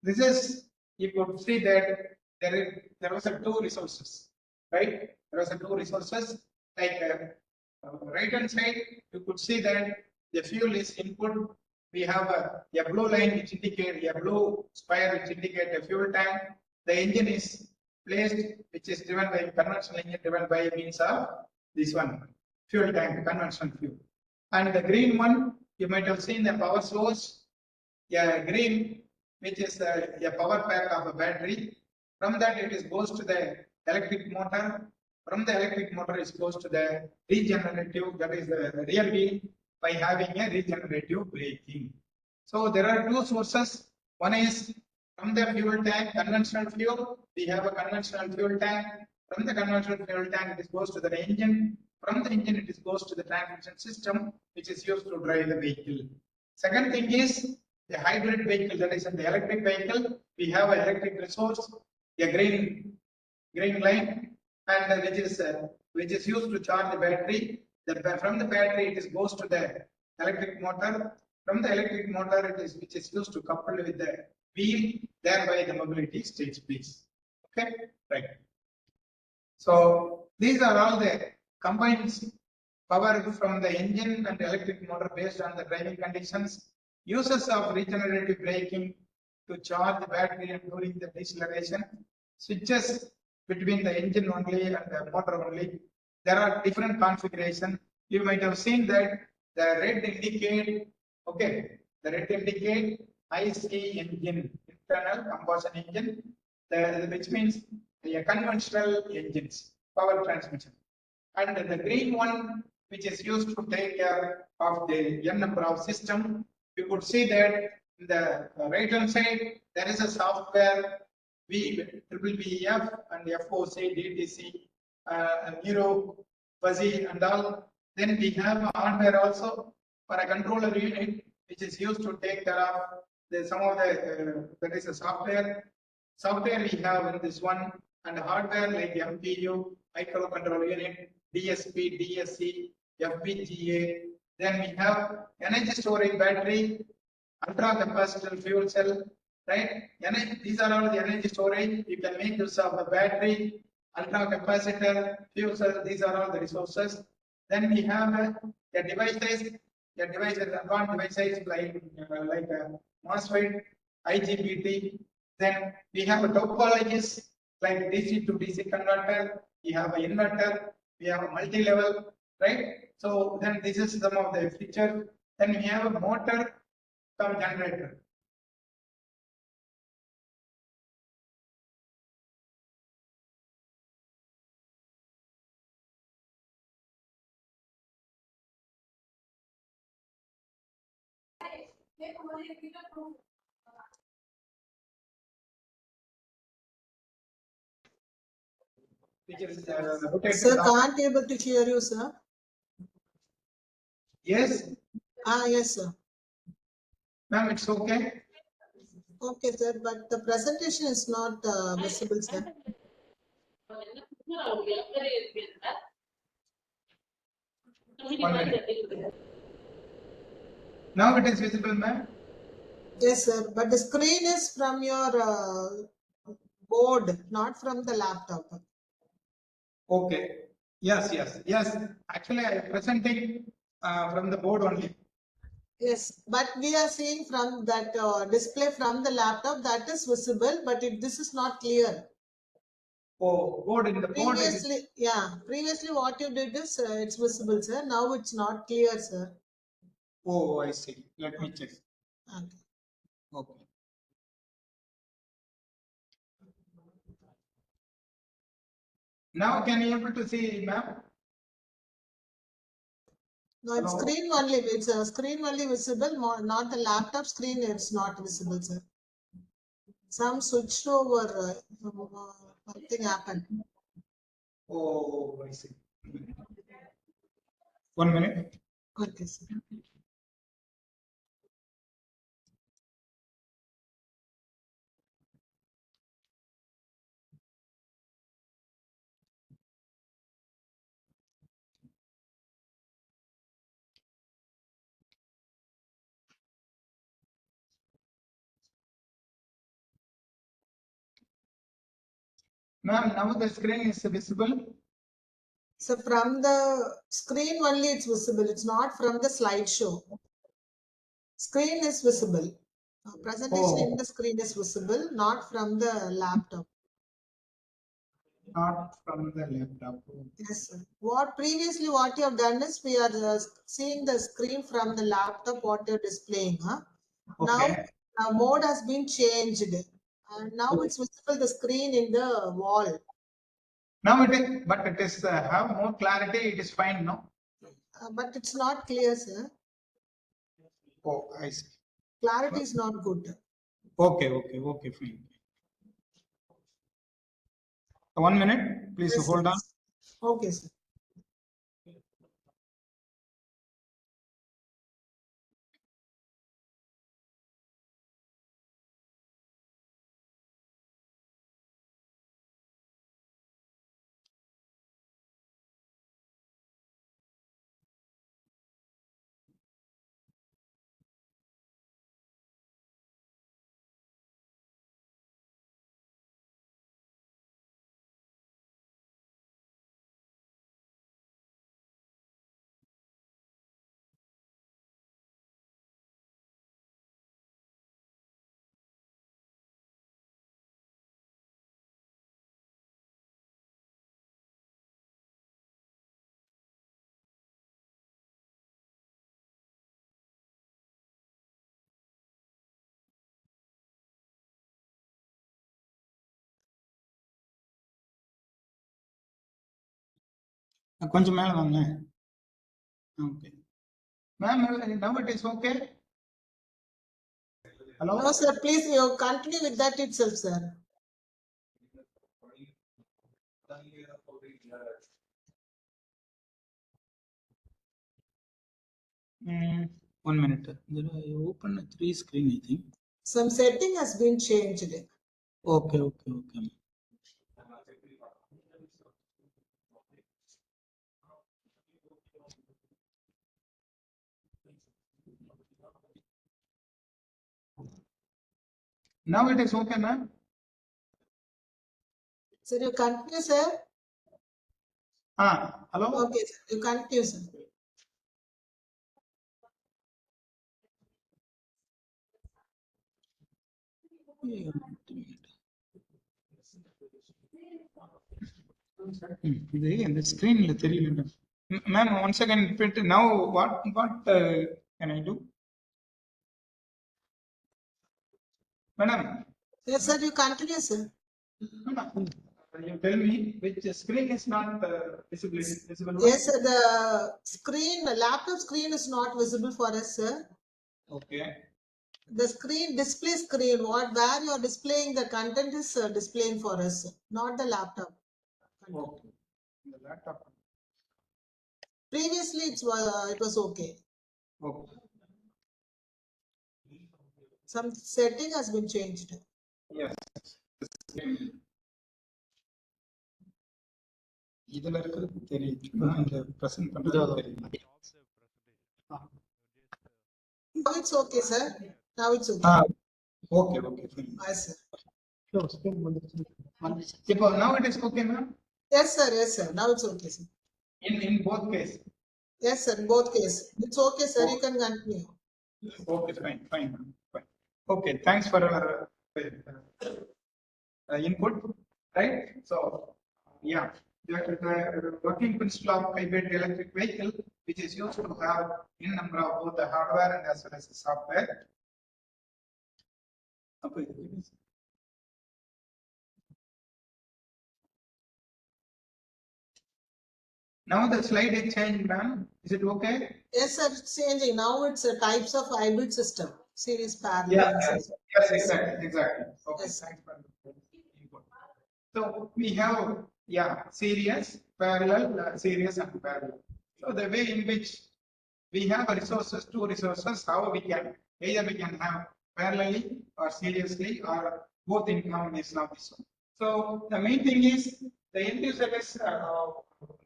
This is, you could see that there was a two resources, right? There was a two resources, like right hand side, you could see that the fuel is input. We have a blue line which indicate a blue square which indicate a fuel tank. The engine is placed, which is driven by conventional engine driven by means of this one, fuel tank, conventional fuel. And the green one, you might have seen the power source, green, which is a power pack of a battery. From that, it goes to the electric motor, from the electric motor is goes to the regenerative, that is the rear wheel, by having a regenerative braking. So there are two sources. One is from the fuel tank, conventional fuel. We have a conventional fuel tank. From the conventional fuel tank, it goes to the engine. From the engine, it goes to the transmission system, which is used to drive the vehicle. Second thing is the hybrid vehicle, that is the electric vehicle. We have an electric resource, a green line, and which is used to charge the battery. From the battery, it goes to the electric motor. From the electric motor, which is used to couple with the wheel, thereby the mobility takes place. Okay, right. So these are all the combined power from the engine and the electric motor based on the driving conditions. Uses of regenerative braking to charge the battery and during the deceleration. Switches between the engine only and the motor only. There are different configuration. You might have seen that the red indicate, okay, the red indicate ICE engine, internal combustion engine, which means the conventional engines, power transmission. And the green one, which is used to take care of the n number of system, you could see that in the right hand side, there is a software VBBF and FOC, DTC, Nero, Fuzzy and all. Then we have hardware also for a controller unit, which is used to take care of some of the, that is a software. Software we have in this one, and hardware like MPU, microcontroller unit, DSP, DSC, FPGA. Then we have energy storage battery, ultra capacitor fuel cell, right? These are all the energy storage. You can make use of the battery, ultra capacitor, fuel cell. These are all the resources. Then we have the devices, advanced devices like MOSFET, IGBT. Then we have topologies like DC to DC converter. We have an inverter. We have a multi-level, right? So then this is some of the features. Then we have a motor cum generator. Which is Sir, can't able to hear you, sir. Yes, Yes, sir. ma'am, it's okay. Okay, sir, but the presentation is not visible, sir. One minute. Now it is visible, ma'am. Yes, sir, but the screen is from your board, not from the laptop. Okay. Yes. Actually, I am presenting from the board only. Yes, but we are seeing from that display from the laptop that is visible, but this is not clear. Oh, board in the board. Previously what you did is it's visible, sir. Now it's not clear, sir. Oh, I see. Let me check. Okay. Okay. Now can you able to see, ma'am? No, it's screen only. It's a screen only visible, not the laptop screen. It's not visible, sir. Some switched over. Something happened. Oh, I see. 1 minute. Okay, sir. Ma'am, now the screen is visible. So from the screen only it's visible. It's not from the slideshow. Screen is visible. Presentation in the screen is visible, not from the laptop. Not from the laptop. Yes, sir. What you have done is we are seeing the screen from the laptop what you're displaying. Huh? Okay. Now mode has been changed. And now it's visible the screen in the wall. Now it is, but it is have more clarity. It is fine now. But it's not clear, sir. Oh, I see. Clarity is not good. Okay, fine. 1 minute, please Yes, hold sir. on. Okay, sir. கொஞ்சம் மேல வாங்க. Okay. Ma'am, now it is okay. Hello. No, sir. Please, you continue with that itself, sir. Mm, 1 minute. There I open a 3 screen, I think. Some setting has been changed. Okay. Now it is okay, ma'am. Sir, you continue, sir. Hello. Okay, sir. You continue, sir. இது இந்த ஸ்கிரீன்ல தெரியல. Ma'am, once again print. Now what can I do? Madam. Yes, sir. You continue, sir. You tell me which screen is not visible. Yes, sir. The screen, laptop screen is not visible for us, sir. Okay. The screen, display screen, where you are displaying the content is displaying for us, not the laptop. Okay. The laptop. Previously, it was okay. Okay. Some setting has been changed. Yes. இதுல இருக்கிறது தெரியுது. இந்த present பண்றது தெரியுது. Now it's okay, sir. Now it's okay. Okay, fine. Yes, sir. Now it is okay, ma'am? Yes, sir. Now it's okay, sir. In both cases? Yes, sir. In both cases. It's okay, sir. You can continue. Okay, fine. Okay, thanks for your input. Right? So, yeah, the working principle of hybrid electric vehicle, which is used to have in number of both the hardware and as well as the software. Now the slide is changed, ma'am. Is it okay? Yes, sir. It's changing. Now it's types of hybrid system. Series, parallel. Yes, exactly. Okay, Yes. thanks for the input. So we have, series, parallel, series and parallel. So the way in which we have two resources, how we can, either we can have parallelly or seriously or both in combination of this one. So the main thing is the end user is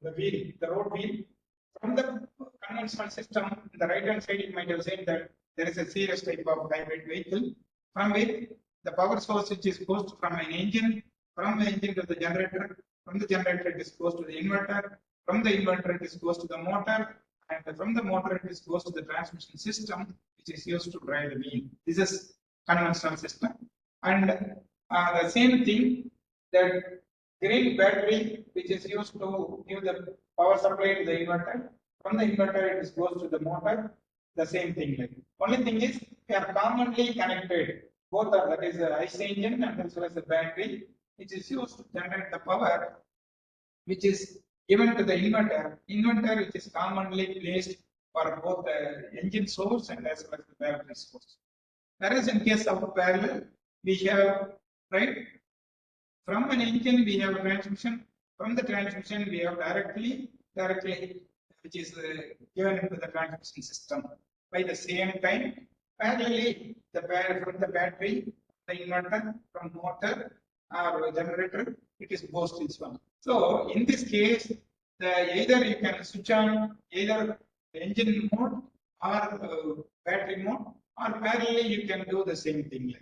the wheel, the road wheel. From the conventional system, the right hand side, it might have said that there is a series type of hybrid vehicle from which the power source which is goes from an engine, from the engine to the generator, from the generator it is goes to the inverter, from the inverter it is goes to the motor, and from the motor it is goes to the transmission system which is used to drive the wheel. This is conventional system. And the same thing, that green battery which is used to give the power supply to the inverter, from the inverter it is goes to the motor, the same thing. Like only thing is they are commonly connected, both are, that is the IC engine and as well as the battery which is used to generate the power which is given to the inverter which is commonly placed for both the engine source and as well as the battery source. Whereas in case of parallel, we have, right, from an engine we have a transmission, from the transmission we have directly, which is given into the transmission system. By the same time, parallelly, from the battery, the inverter, from motor or generator, it is goes to this one. So in this case, either you can switch on either engine mode or battery mode, or parallelly you can do the same thing.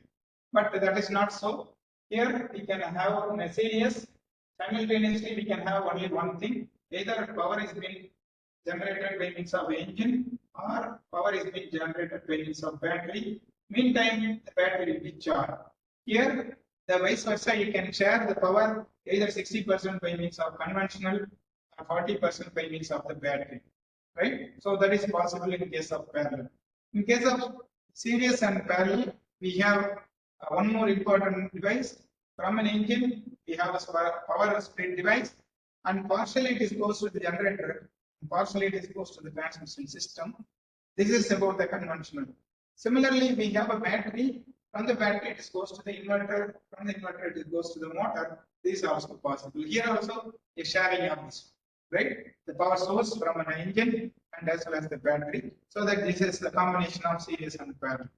But that is not so. Here we can have in a series, simultaneously we can have only one thing. Either power is being generated by means of engine or power is being generated by means of battery. Meantime, the battery will be charged. Here, the vice versa, you can share the power either 60% by means of conventional or 40% by means of the battery. Right? So that is possible in case of parallel. In case of series and parallel, we have one more important device. From an engine, we have a power split device, and partially it is goes to the generator, and partially it is goes to the transmission system. This is about the conventional. Similarly, we have a battery. From the battery, it goes to the inverter. From the inverter, it goes to the motor. This is also possible. Here also, a sharing of this, right? The power source from an engine and as well as the battery. So that this is the combination of series and parallel.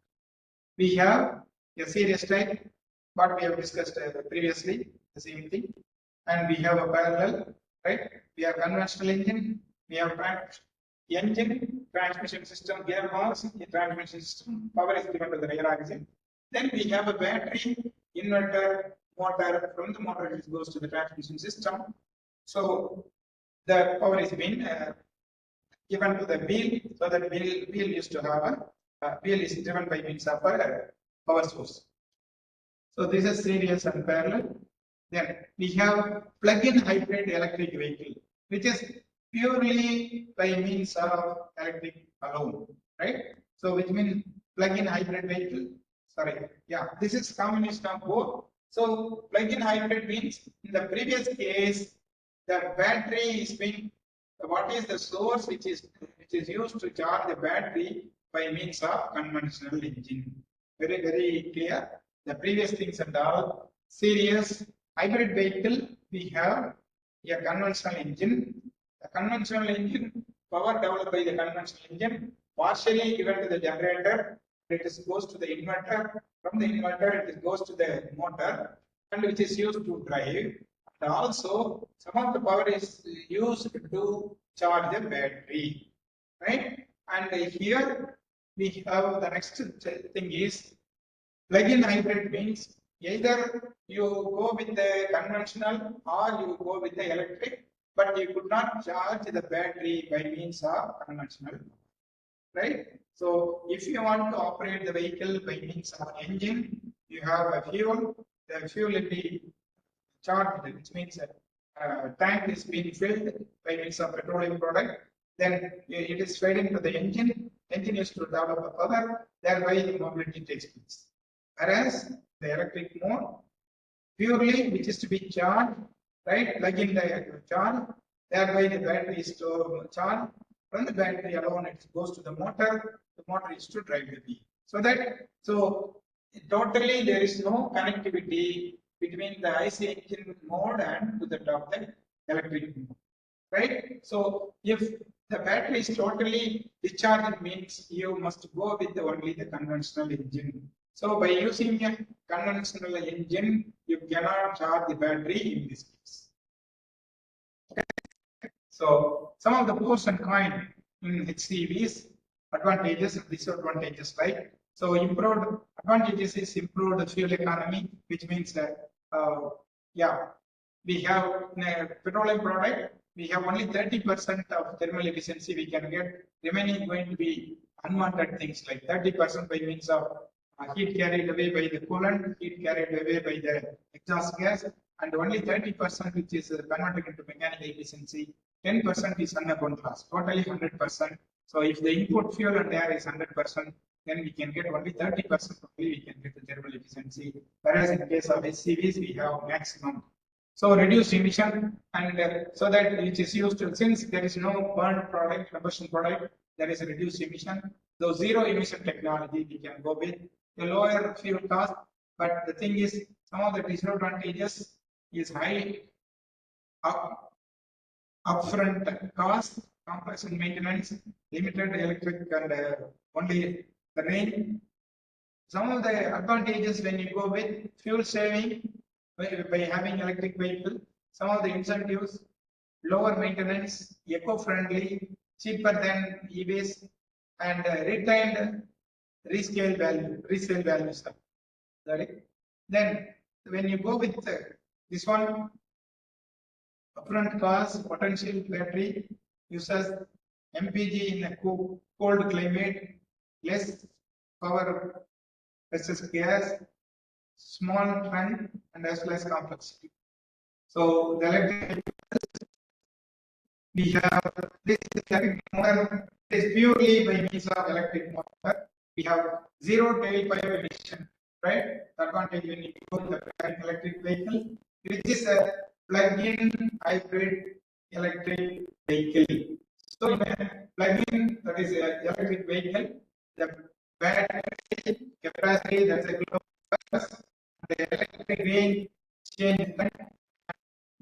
We have a series type, what we have discussed previously, the same thing. And we have a parallel, right? We have conventional engine, we have engine, transmission system, gearbox, the transmission system, power is given to the rear axle. Then we have a battery, inverter, motor. From the motor, it goes to the transmission system. So the power is being given to the wheel, so that wheel used to have a wheel is driven by means of a power source. So this is series and parallel. Then we have plug-in hybrid electric vehicle, which is purely by means of electric alone, right? So which means plug-in hybrid vehicle. Sorry, yeah, this is combination of both. So plug-in hybrid means in the previous case, the battery is being, what is the source which is used to charge the battery by means of conventional engine. Very clear. The previous things and all. Series hybrid vehicle, we have a conventional engine. The conventional engine, power developed by the conventional engine, partially given to the generator. It goes to the inverter. From the inverter, it goes to the motor, and which is used to drive. And also, some of the power is used to charge the battery, right? And here we have the next thing is plug-in hybrid means either you go with the conventional or you go with the electric, but you could not charge the battery by means of conventional, right? So if you want to operate the vehicle by means of an engine, you have a fuel. The fuel will be charged, which means that tank is being filled by means of petroleum product. Then it is fed into the engine. Engine is to develop a power, thereby the mobility takes place. Whereas the electric mode, purely which is to be charged, right? Plug in the charge, thereby the battery is to charge. From the battery alone, it goes to the motor. The motor is to drive the wheel. So totally there is no connectivity between the IC engine mode and to the top the electric mode, right? So if the battery is totally discharged, means you must go with only the conventional engine. So by using a conventional engine, you cannot charge the battery in this case. So some of the pros and cons in HCVs, advantages and disadvantages, right? So improved advantages is improved fuel economy, which means that we have a petroleum product, we have only 30% of thermal efficiency we can get, remaining going to be unwanted things like 30% by means of heat carried away by the coolant, heat carried away by the exhaust gas, and only 30% which is converted into mechanical efficiency. 10% is unabound loss, totally 100%. So if the input fuel and air is 100%, then we can get only 30% only we can get the thermal efficiency. Whereas in case of HCVs, we have maximum So reduce emission and so that which is used to, since there is no burnt product, combustion product, there is a reduced emission. So zero emission technology we can go with a lower fuel cost. But the thing is, some of the disadvantages is high upfront cost, complex maintenance, limited electric and only the range. Some of the advantages when you go with fuel saving by having electric vehicle, some of the incentives, lower maintenance, eco-friendly, cheaper than EVs, and retained resale value. Sorry. Then when you go with this one, upfront cost, potential battery uses MPG in a cold climate, less power versus gas, small trend, and as well as complexity. So the electric we have this electric motor is purely by means of electric motor. We have zero tailpipe emission, right? The advantage when you go with the electric vehicle, which is a plug-in hybrid electric vehicle. So in a plug-in, that is an electric vehicle, the battery capacity, that's a plus, the electric range change.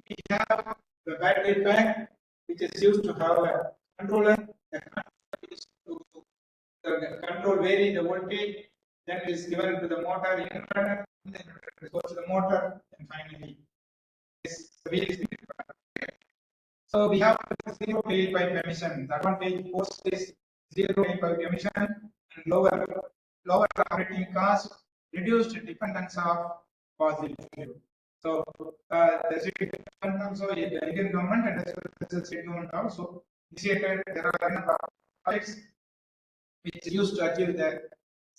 We have the battery pack, which is used to have a controller that to control vary the voltage, then is given to the motor inverter, then it goes to the motor, and finally so we have zero tailpipe emission. The advantage post is zero tailpipe emission and lower operating cost, reduced dependence of fossil fuel. So the state government also, the Indian government and as well as the state government also initiated there are a number of projects which is used to achieve the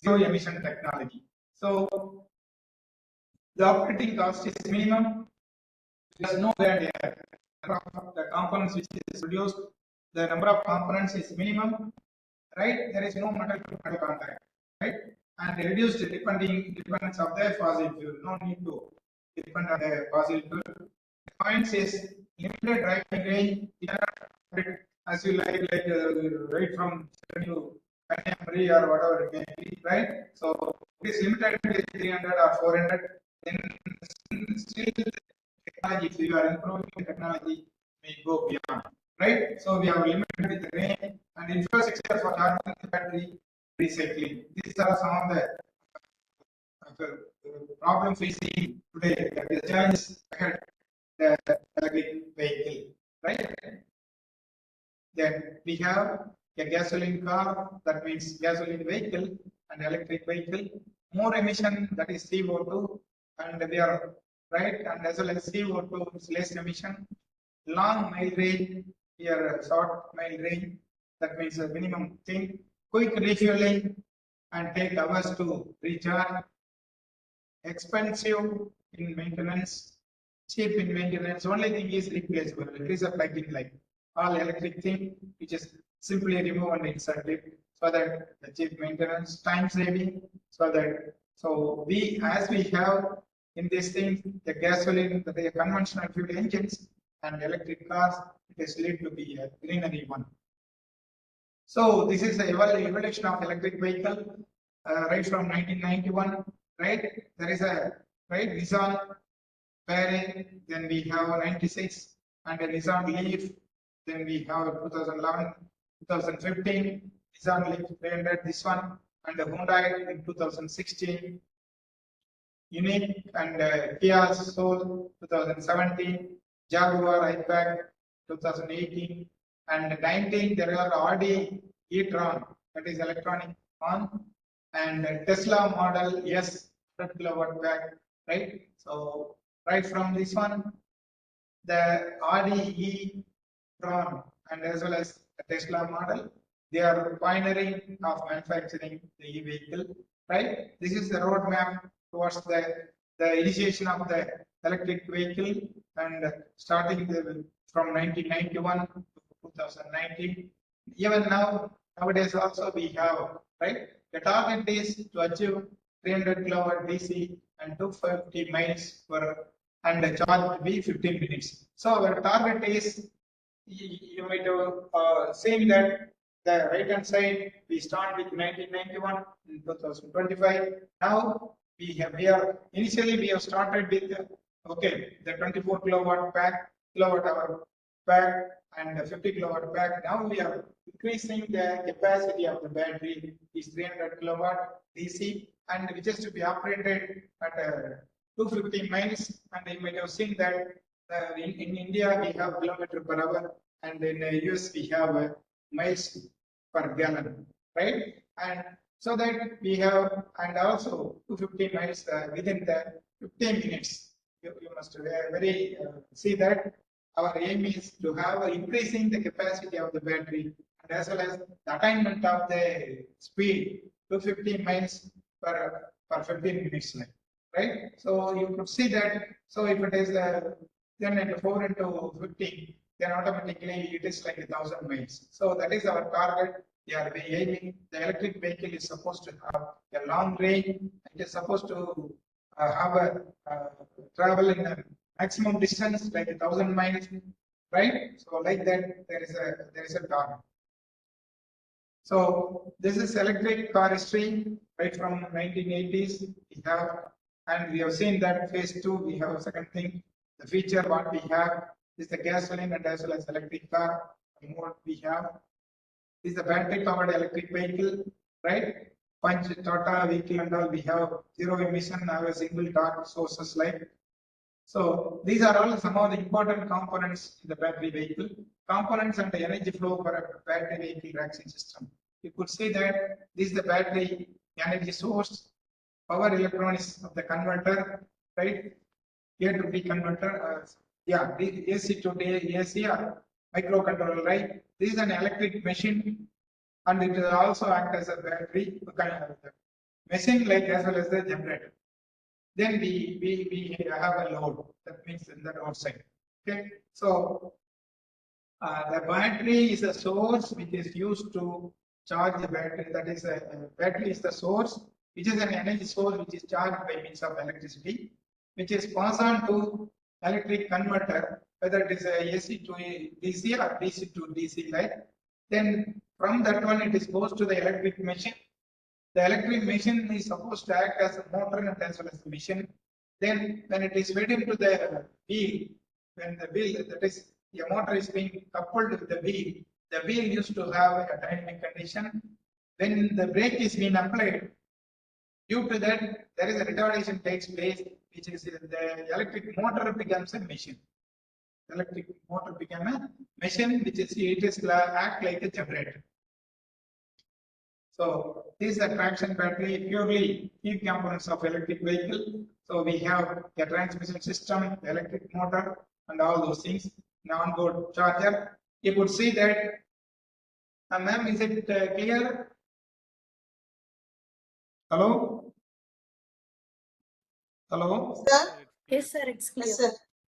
zero emission technology. So the operating cost is minimum. There's no bad air. The components which is produced, the number of components is minimum, right? There is no metal to metal contact, right? And reduced dependence of the fossil fuel. No need to depend on the fossil fuel. The points is limited driving range. As you like right from to Kanyakumari or whatever it may be, right? So it is limited to 300 or 400. Then still technology, if you are improving the technology, may go beyond, right? So we have limited with the range and infrastructure for charging the battery recycling. These are some of the problem facing today, that is the challenges ahead the electric vehicle, right? Then we have a gasoline car, that means gasoline vehicle and electric vehicle, more emission, that is CO2, and they are right, and as well as CO2 is less emission, long mile range, here short mile range, that means a minimum thing, quick refueling and take hours to recharge, expensive in maintenance, cheap in maintenance, only thing is replaceable, it is a plug-in like all electric thing, which is simply remove and insert it, so that the cheap maintenance, time saving, so that so we as we have in this thing the gasoline, the conventional fuel engines and electric cars, it is lead to be a greenery one. So this is the evolution of electric vehicle right from 1991, right? There is a right Nissan Pairing, then we have 96 and a Nissan Leaf, then we have 2011, 2015 Nissan Leaf 300, this one, and the Hyundai in 2016, Unique and Kia Soul 2017, Jaguar I-Pac 2018, and 19 there are Audi e-tron, that is electronic on, and Tesla Model S 100 kilowatt pack, right? So right from this one, the Audi e-tron and as well as the Tesla model, they are pioneering of manufacturing the e-vehicle, right? This is the roadmap towards the initiation of the electric vehicle and starting from 1991 to 2019. Even nowadays also we have, right? The target is to achieve 300 kilowatt DC and 250 miles per and the charge will be 15 minutes. So our target is, you might have seen that the right hand side we start with 1991 in 2025. Now we are initially we have started with the 24 kilowatt kilowatt hour pack and the 50 kilowatt pack. Now we are increasing the capacity of the battery is 300 kilowatt DC, and which is to be operated at 250 miles. And you might have seen that in India we have kilometer per hour, and in the US we have miles per gallon, right? And so that we have, and also 250 miles within the 15 minutes. You must very see that our aim is to have increasing the capacity of the battery, and as well as the attainment of the speed to 15 miles per 15 minutes, right? So you could see that. So if it is then into 4 into 15, then automatically it is like 1,000 miles. So that is our target. We are aiming. The electric vehicle is supposed to have a long range. It is supposed to have a travel in a maximum distance like 1,000 miles, right? So like that, there is a target. So this is electric car history right from 1980s. We have, and we have seen that phase 2. We have a second thing. The feature what we have is the gasoline and as well as electric car. What we have is the battery powered electric vehicle, right? Punch, Tata vehicle and all. We have zero emission, have a single torque sources like. So these are all some of the important components in the battery vehicle. Components and the energy flow for a battery vehicle traction system. You could see that this is the battery energy source, power electronics of the converter, right? A to B converter, the AC to AC or microcontroller, right? This is an electric machine, and it will also act as a battery machine, like as well as the generator. Then we have a load, that means in the outside. Okay, so the battery is a source which is used to charge the battery. That is, a battery is the source, which is an energy source which is charged by means of electricity, which is passed on to electric converter, whether it is a AC to DC or DC to DC, like. Then from that one it is goes to the electric machine. The electric machine is supposed to act as a motor and as well as the machine. Then when it is fed into the wheel, when the wheel, that is, the motor is being coupled with the wheel used to have a dynamic condition. When the brake is being applied, due to that, there is a retardation takes place, which is the electric motor becomes a machine. Electric motor became a machine, which is it is act like a generator. So this is a traction battery, purely key components of electric vehicle. So we have a transmission system, electric motor, and all those things. An onboard charger. You could see that. Ma'am, is it clear? Hello? Hello? Sir? Yes, sir, it's clear. Yes, sir.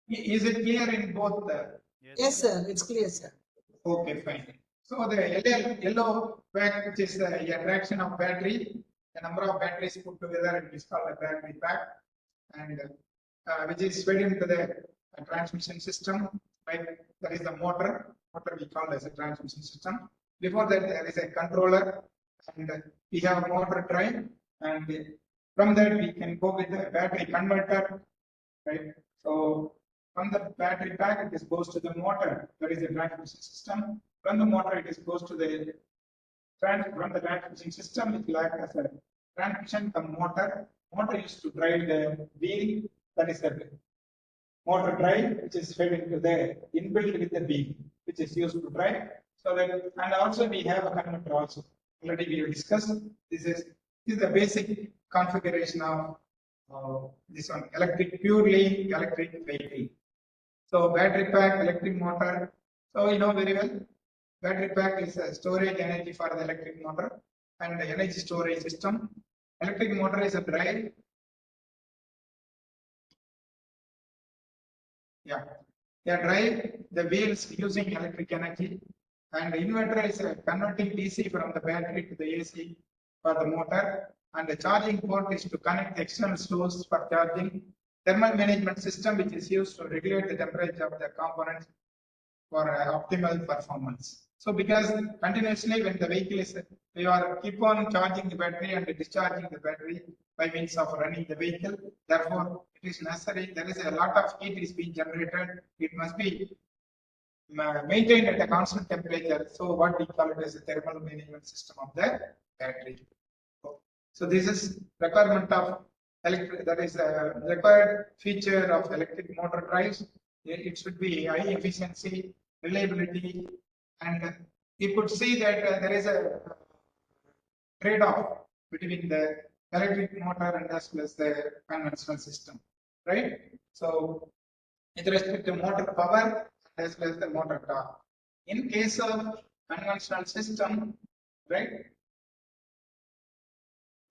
Is it clear in both the? Yes, sir. It's clear, sir. Okay, fine. So the yellow pack, which is the attraction of battery, the number of batteries put together, it is called a battery pack, and which is fed into the transmission system. Right, that is the motor. Motor we call as a transmission system. Before that, there is a controller, and we have a motor drive, and from that we can go with the battery converter. Right. So from the battery pack, it goes to the motor. That is the transmission system. From the motor, it goes to the from the transmission system. It will act as a transmission from motor. Motor used to drive the wheel. That is the motor drive, which is fed into the inbuilt with the wheel, which is used to drive. So that, and also we have a converter also. Already we have discussed. This is the basic configuration of this one, purely electric vehicle. So battery pack, electric motor. So you know very well, battery pack is a storage energy for the electric motor and the energy storage system. Electric motor is a drive. Yeah, drive the wheels using electric energy, and the inverter is converting DC from the battery to the AC for the motor, and the charging port is to connect the external source for charging, thermal management system which is used to regulate the temperature of the components for optimal performance. So because continuously when the vehicle is, we are keep on charging the battery and discharging the battery by means of running the vehicle. Therefore, it is necessary, there is a lot of heat is being generated. It must be maintained at a constant temperature. So what we call it as a thermal management system of the battery. So this is requirement of electric, that is a required feature of electric motor drives. It should be high efficiency, reliability, and you could see that there is a trade-off between the electric motor and as well as the conventional system, right? So with respect to motor power as well as the motor torque. In case of conventional system, right?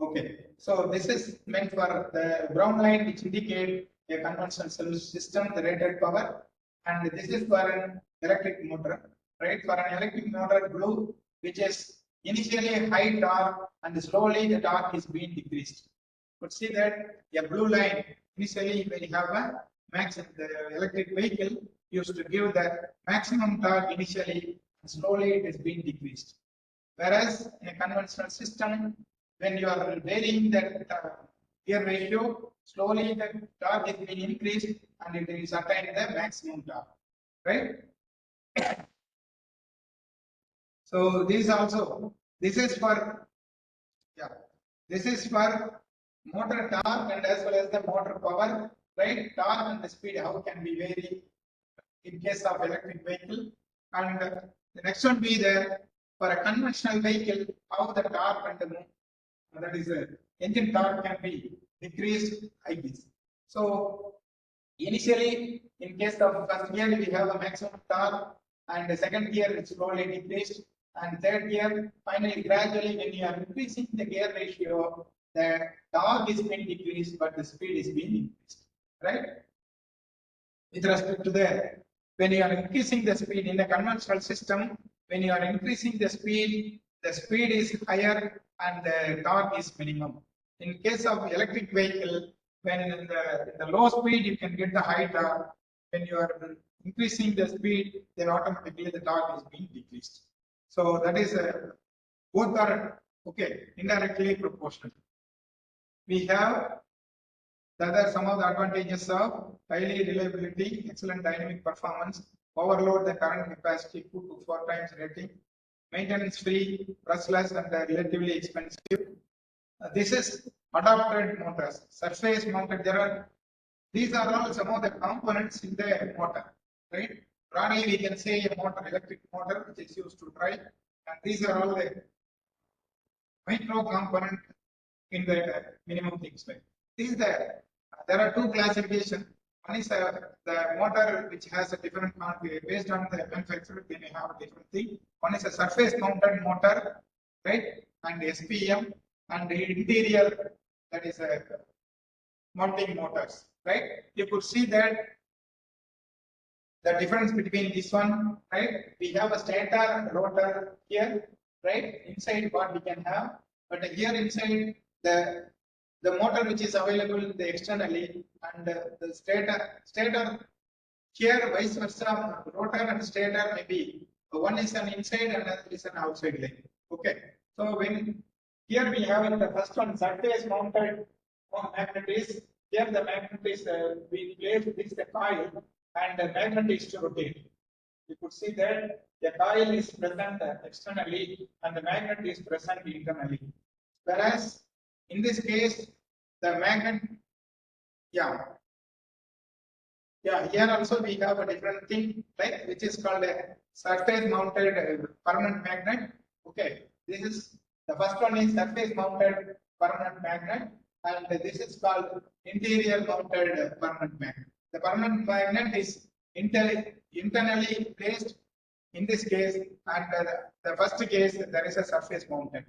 Okay, so this is meant for the brown line which indicate a conventional system, the rated power, and this is for an electric motor, right? For an electric motor, blue, which is initially high torque and slowly the torque is being decreased. But see that a blue line initially when you have a max, the electric vehicle used to give the maximum torque initially, and slowly it is being decreased. Whereas in a conventional system, when you are varying that gear ratio, slowly the torque is being increased and it is attaining the maximum torque, right? So this is for, yeah, this is for motor torque and as well as the motor power, right? Torque and the speed, how can we vary in case of electric vehicle, and the next one be the for a conventional vehicle, how the torque and the that is a engine torque can be decreased like this. So initially, in case of first gear, we have a maximum torque, and the second gear is slowly decreased, and third gear finally gradually when you are increasing the gear ratio, the torque is being decreased, but the speed is being increased, right? With respect to the when you are increasing the speed in a conventional system, when you are increasing the speed is higher and the torque is minimum. In case of electric vehicle, when in the low speed you can get the high torque. When you are increasing the speed, then automatically the torque is being decreased. So that is both are okay, indirectly proportional. We have some of the advantages of highly reliability, excellent dynamic performance, overload the current capacity 2 to 4 times rating, maintenance free, brushless, and relatively expensive. This is adapted motors, surface mounted. These are all some of the components in the motor, right? Broadly, we can say a motor, electric motor, which is used to drive, and these are all the micro component in the minimum things. Right? There are two classifications. One is the motor which has a different based on the manufacturer, they may have a different thing. One is a surface mounted motor, right? And SPM, and the interior, that is a mounting motors, right? You could see that the difference between this one, right? We have a stator and rotor here, right? Inside what we can have, but here inside the motor which is available externally, and the stator here vice versa, rotor and stator may be one is an inside and another is an outside leg. Okay, so when here we have in the first one surface mounted magnet is here, the magnet is we place this the coil and the magnet is to rotate. You could see that the coil is present externally and the magnet is present internally. Whereas in this case, the magnet, here also we have a different thing, like which is called a surface mounted permanent magnet. Okay, this is the first one is surface mounted permanent magnet, and this is called interior mounted permanent magnet. The permanent magnet is internally placed in this case, and the first case there is a surface mounted.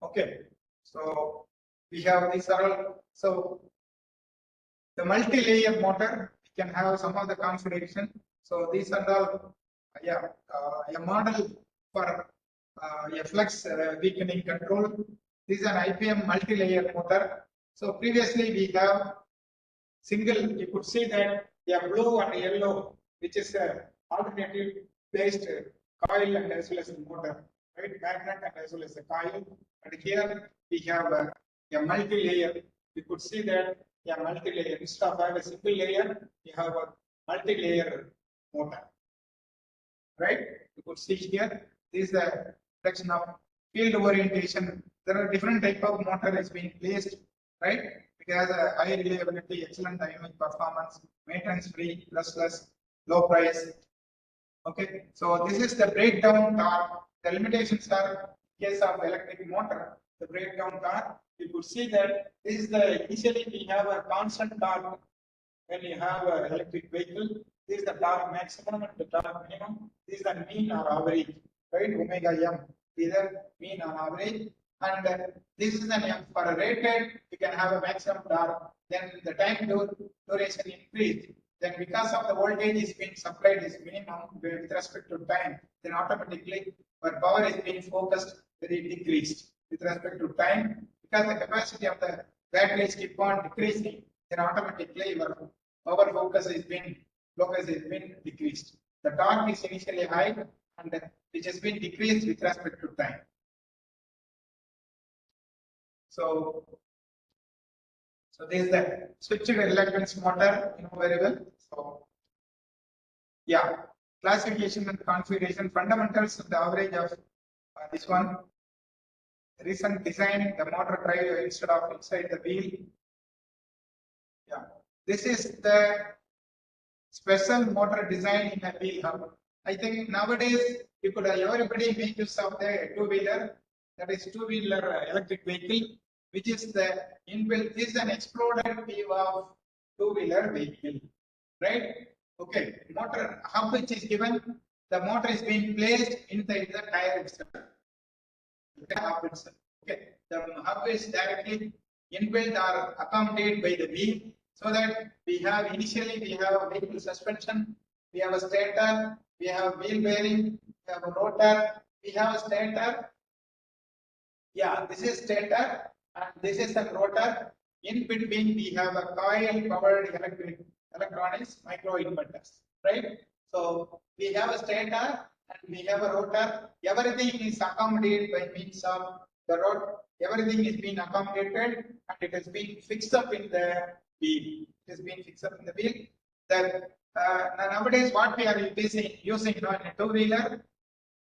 Okay, so we have these are all. So the multi-layer motor, we can have some of the configuration. So these are all a model for a flex weakening control. This is an IPM multi-layer motor. So previously we have single, you could see that blue and yellow, which is a alternative placed coil and as well as the motor, right? Magnet and as well as the coil. And here we have a multi-layer. You could see that a multi-layer. Instead of having a single layer, you have a multi-layer motor, right? You could see here, this is the section of field orientation. There are different type of motor is being placed, right? It has a high reliability, excellent dynamic performance, maintenance free, less, low price. Okay, so this is the breakdown torque. The limitations are in case of electric motor, the breakdown torque. You could see that this is the initially we have a constant torque when you have an electric vehicle. This is the torque maximum and the torque minimum. This is the mean or average, right? Omega m, either mean or average. And this is an m. For a rated, you can have a maximum torque. Then the time duration increased. Then because of the voltage is being supplied is minimum with respect to time, then automatically our power is being focused very decreased with respect to time. Because the capacity of the batteries keep on decreasing, then automatically your power focus is being decreased. The torque is initially high and which has been decreased with respect to time. So this is the switched reluctance motor, you know very well. So yeah, classification and configuration fundamentals of the average of this one. Recent design, the motor drive instead of inside the wheel. Yeah, this is the special motor design in a wheel hub. I think nowadays you could everybody make use of the two-wheeler, that is two-wheeler electric vehicle, which is the inbuilt. This is an exploded view of two-wheeler vehicle, right? Okay, motor hub which is given, the motor is being placed inside the tire itself. Okay, the hub is directly inbuilt or accommodated by the wheel, so that we have initially we have vehicle suspension, we have a stator, we have wheel bearing, we have a rotor, we have a stator. Yeah, this is stator and this is a rotor. In between we have a coil powered electronics micro inverters, right? So we have a stator and we have a rotor. Everything is accommodated by means of the rotor. Everything is being accommodated and it has been fixed up in the wheel. It has been fixed up in the wheel. Nowadays, what we are using in a two-wheeler,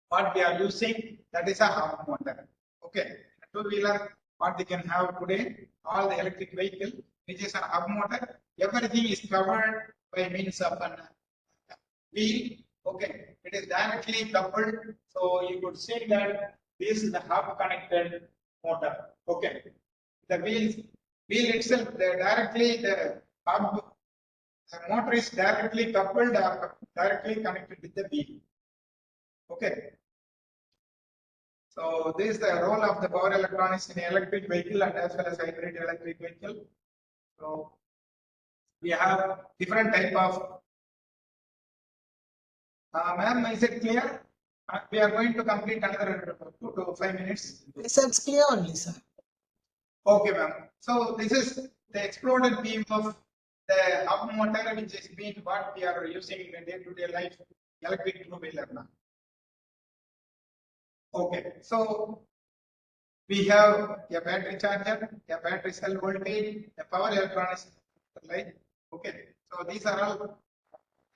what we are using, that is a hub motor. Okay, two-wheeler, what they can have today, all the electric vehicle, which is a hub motor, everything is covered by means of a wheel. Okay, it is directly coupled, so you could say that this is the hub connected motor. Okay, the wheel itself, the hub, the motor is directly coupled or directly connected with the wheel. Okay. So this is the role of the power electronics in electric vehicle and as well as hybrid electric vehicle. So we have different type of. Ma'am, is it clear? We are going to complete another 2 to 5 minutes. Yes, it's clear only, sir. Okay, ma'am. So this is the exploded beam of the hub motor, which is being what we are using in day-to-day life, electric two-wheeler now. Okay, so we have a battery charger, a battery cell voltage, a power electronics, right? Okay, so these are all.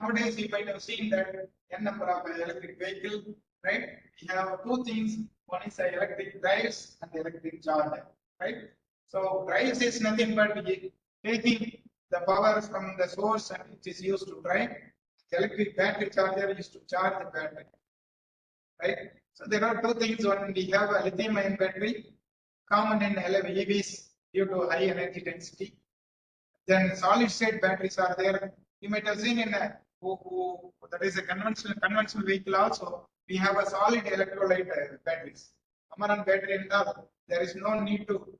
Nowadays, you might have seen that n number of electric vehicle, right? We have two things. One is the electric drives and the electric charger, right? So drives is nothing but taking the power from the source and it is used to drive. The electric battery charger is to charge the battery, right? So there are two things. One, we have a lithium-ion battery, common in EVs due to high energy density. Then solid-state batteries are there. You might have seen in a that is a conventional vehicle also. We have a solid electrolyte batteries. Amaran battery and all, there is no need to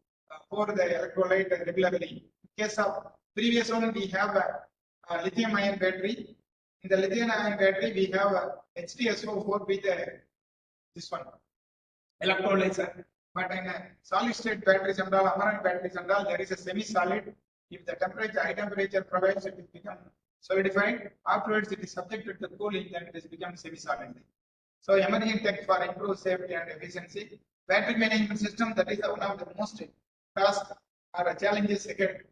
pour the electrolyte regularly. In case of previous one, we have a lithium-ion battery. In the lithium-ion battery, we have a H2SO4 with this one electrolyzer. But in solid-state batteries and all, Amaran batteries and all, there is a semi-solid. If the high temperature provides it will become solidified. Afterwards, it is subjected to cooling, then it is become semi-solid. So emerging tech for improved safety and efficiency. Battery management system, that is one of the most tasks or challenges ahead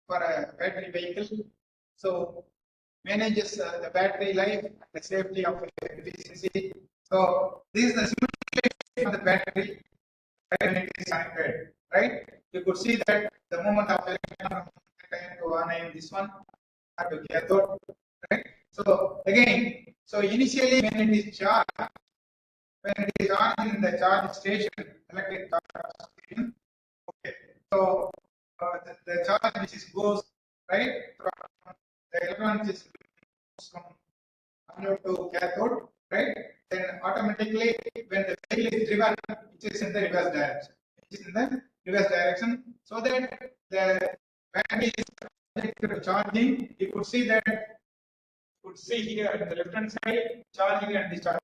for a battery vehicle. So manages the battery life and the safety of efficiency. So this is the simulation of the battery when it is connected, right? You could see that the moment of electron to anion, this one, or to cathode, right? So again, so initially when it is charged, when it is charged in the charge station, electric charge station, okay. So the charge which is goes right from the electrons is from anode to cathode, right? Then automatically when the vehicle is driven, it is in the reverse direction. It is in the reverse direction, so that the battery is subject to charging. You could see that. You could see here at the left hand side charging and discharging.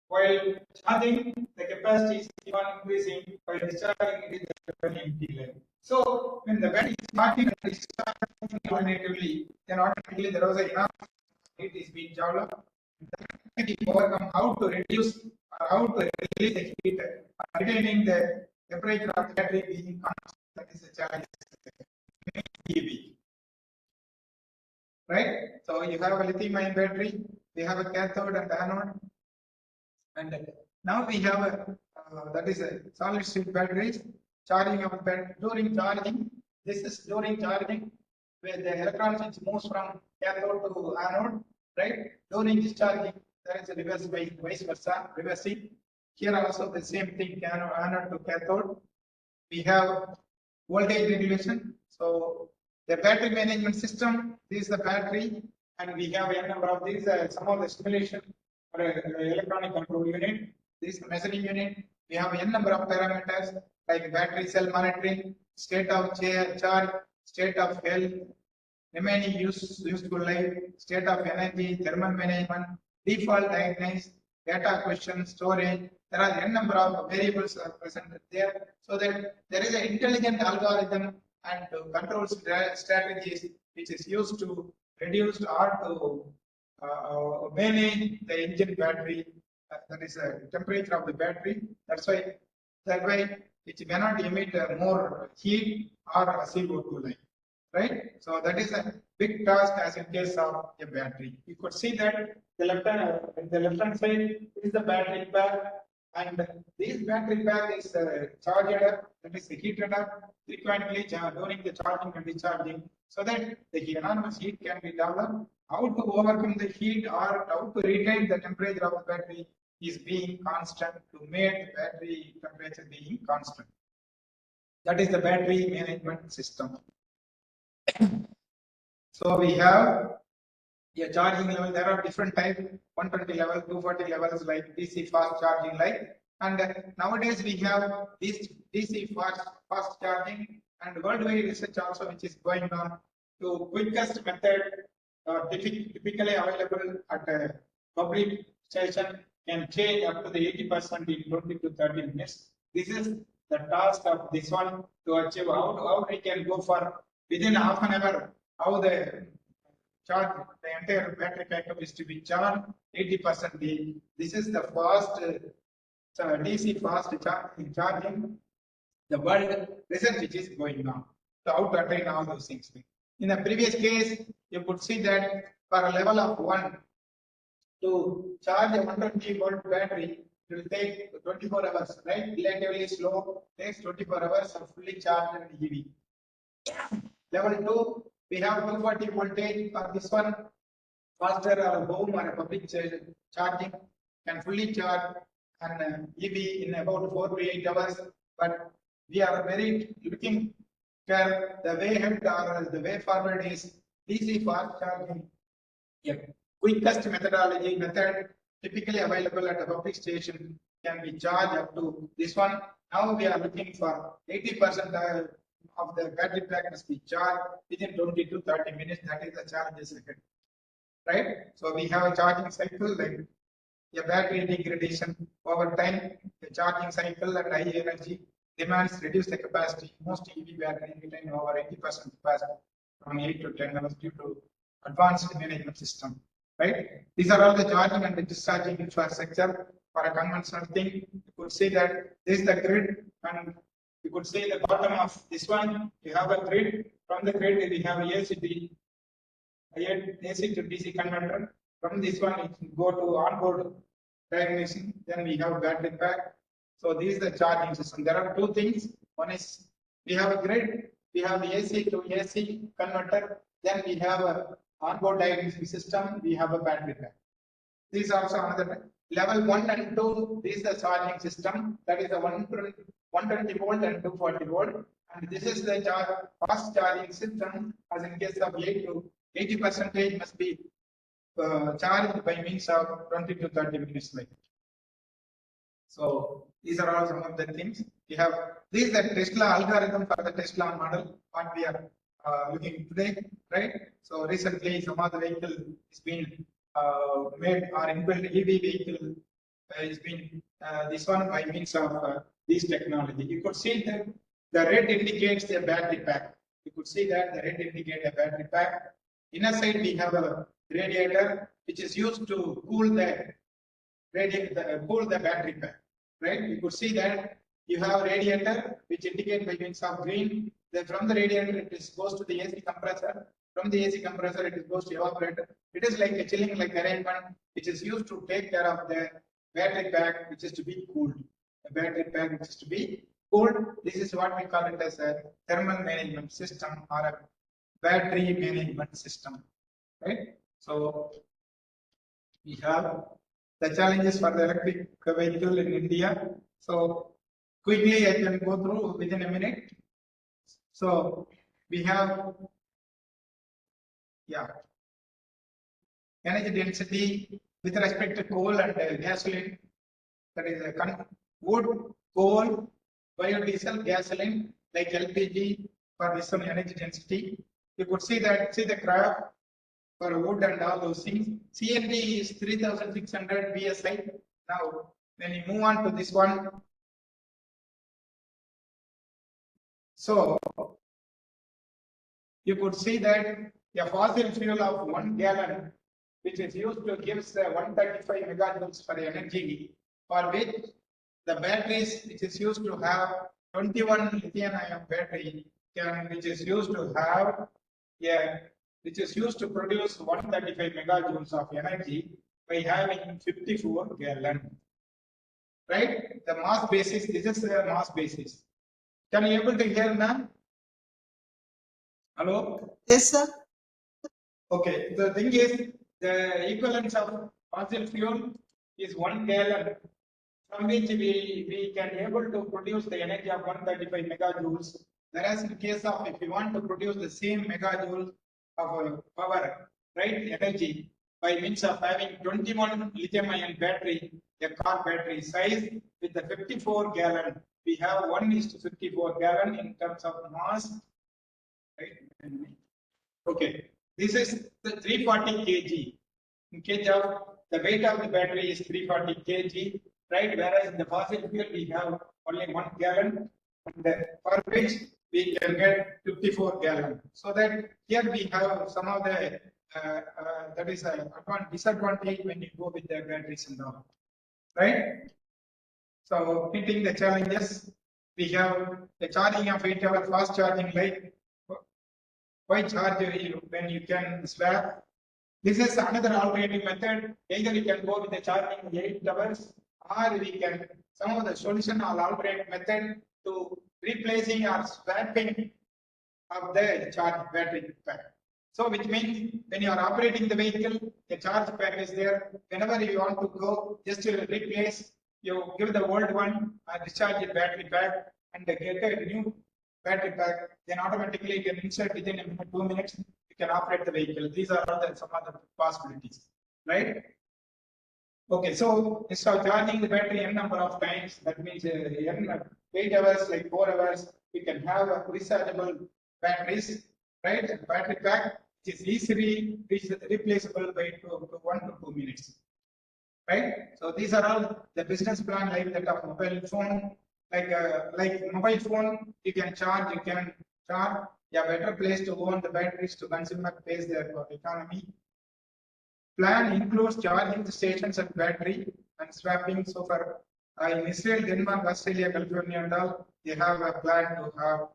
While charging, the capacity is keep on increasing. While discharging, it is an empty line. So when the battery is charging and discharging alternatively, then automatically there was enough heat is being developed. We overcome how to reduce or how to release the heat, retaining the temperature of the battery being constant. That is a challenge. EV. Right? So you have a lithium-ion battery, we have a cathode and anode, and now we have a that is a solid-state batteries. Charging of battery during charging. This is during charging, where the electrons which moves from cathode to anode. Right? During discharging, there is a reverse vice versa, reversing. Here also the same thing, anode to cathode. We have voltage regulation. So the battery management system, this is the battery, and we have a number of these, some of the stimulation or electronic control unit. This is the measuring unit. We have n number of parameters like battery cell monitoring, state of charge, state of health, remaining useful life, state of energy, thermal management, default diagnosis, data question, storage. There are n number of variables are present there, so that there is an intelligent algorithm and control strategies which is used to reduce or to manage the engine battery. That is a temperature of the battery. That's why that way it cannot emit more heat or CO2 line. Right? So that is a big task as in case of a battery. You could see that the left hand side is the battery pack, and this battery pack is charged up, that is heated up frequently during the charging and discharging, so that the enormous heat can be developed. How to overcome the heat or how to retain the temperature of the battery is being constant to make the battery temperature being constant. That is the battery management system. So we have a charging level. There are different types: 120 level, 240 levels, like DC fast charging, like. And nowadays we have this DC fast charging, and worldwide research also which is going on to quickest method typically available at a public station can change up to the 80% in 20 to 30 minutes. This is the task of this one to achieve. How we can go for within half an hour, how the charge, the entire battery backup is to be charged 80%. This is the fast DC fast charging. The world research which is going on. So how to attain all those things. In the previous case, you could see that for a level of 1 to charge a 120 volt battery, it will take 24 hours, right? Relatively slow, takes 24 hours of fully charged and EV. Level 2, we have 240 voltage for this one. Faster or home or a public charging can fully charge an EV in about 4 to 8 hours. But we are very looking for the way ahead or the way forward is DC fast charging. Yep. Quickest method typically available at a public station can be charged up to this one. Now we are looking for 80% of the battery pack must be charged within 20 to 30 minutes. That is the challenges ahead. Right? So we have a charging cycle like a battery degradation over time. The charging cycle at high energy demands reduce the capacity. Most EV batteries retain over 80% capacity. from 8 to 10 hours due to advanced management system. Right? These are all the charging and the discharging infrastructure for a conventional thing. You could see that this is the grid, and you could see the bottom of this one. You have a grid. From the grid, we have AC to DC converter. From this one, it can go to onboard diagnosing. Then we have battery pack. So this is the charging system. There are two things. One is we have a grid. We have AC to AC converter. Then we have a onboard diagnosing system. We have a battery pack. This is also another level 1 and 2. This is the charging system. That is the 120 volt and 240 volt. And this is the fast charging system. As in case of 8 to 80% must be charged by means of 20 to 30 minutes. Like. So these are all some of the things we have. This is the Tesla algorithm for the Tesla model. What we are looking today, right? So recently, some of the vehicle is being made or inbuilt EV vehicle is being this one by means of this technology. You could see that the red indicates a battery pack. You could see that the red indicates a battery pack. Inner side we have a radiator which is used to cool the battery pack. Right? You could see that you have a radiator which indicates by means of green. Then from the radiator it goes to the AC compressor. From the AC compressor it goes to evaporator. It is like a chilling like arrangement which is used to take care of the battery pack which is to be cooled. The battery pack which is to be cooled. This is what we call it as a thermal management system or a battery management system. Right? So we have the challenges for the electric vehicle in India. So quickly I can go through within a minute. So we have energy density with respect to coal and gasoline. That is wood, coal, biodiesel, gasoline like LPG for this one energy density. You could see the graph for wood and all those things. CND is 3600 BSI. Now, when you move on to this one, so you could see that a fossil fuel of 1 gallon, which is used to give 135 megajoules for energy, for which the batteries, which is used to have 21 lithium-ion battery, which is used to produce 135 megajoules of energy by having 54 gallon. Right? The mass basis, this is the mass basis. Can you able to hear now? Hello? Yes, sir. Okay, the thing is, the equivalence of fossil fuel is 1 gallon, from which we can able to produce the energy of 135 megajoules. Whereas in case of if you want to produce the same megajoule of power, right, energy by means of having 21 lithium-ion battery, a car battery size with the 54 gallon, we have 1:54 gallon in terms of mass. Right? Okay, this is the 340 kg. In case of the weight of the battery is 340 kg, right? Whereas in the fossil fuel we have only 1 gallon, and for which we can get 54 gallon. So that here we have some of the that is a disadvantage when you go with the batteries and all, right? So meeting the challenges, we have the charging of 8-hour fast charging like. Why charge when you can swap? This is another alternative method. Either you can go with the charging 8 hours, or we can some of the solution or alternate method to replacing or swapping of the charge battery pack. So which means when you are operating the vehicle, the charge pack is there. Whenever you want to go, just to replace, you give the old one and discharge the battery pack and get a new battery pack, then automatically you can insert within a minute, 2 minutes, you can operate the vehicle. These are all some of the possibilities, right? Okay, so instead of charging the battery n number of times, that means 8 hours, like 4 hours, we can have a rechargeable batteries, right? And battery pack which is easily replaceable by 1 to 2 minutes, right? So these are all the business plan like that of mobile phone. Like mobile phone, you can charge, you can charge, a better place to own the batteries to consumer pays their economy. Plan includes charging the stations and battery and swapping. So for in Israel, Denmark, Australia, California, and all, they have a plan to have.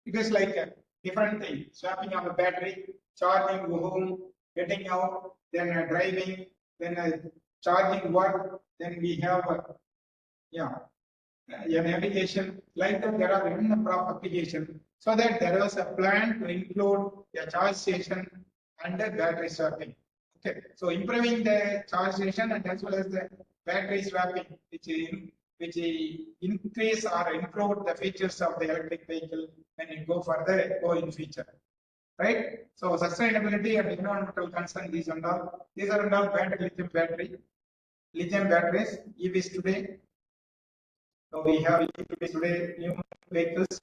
It is like a different thing. Swapping of the battery, charging home, getting out, then driving, then charging work. Then we have a navigation. Like that, there are even number of applications. So that there was a plan to include a charge station and a battery swapping. Okay, so improving the charge station and as well as the battery swapping, which increase or improve the features of the electric vehicle when you go further, go in future, right? So sustainability and environmental concern, these are all battery, lithium batteries, EVs today. So we have EVs today, new vehicles,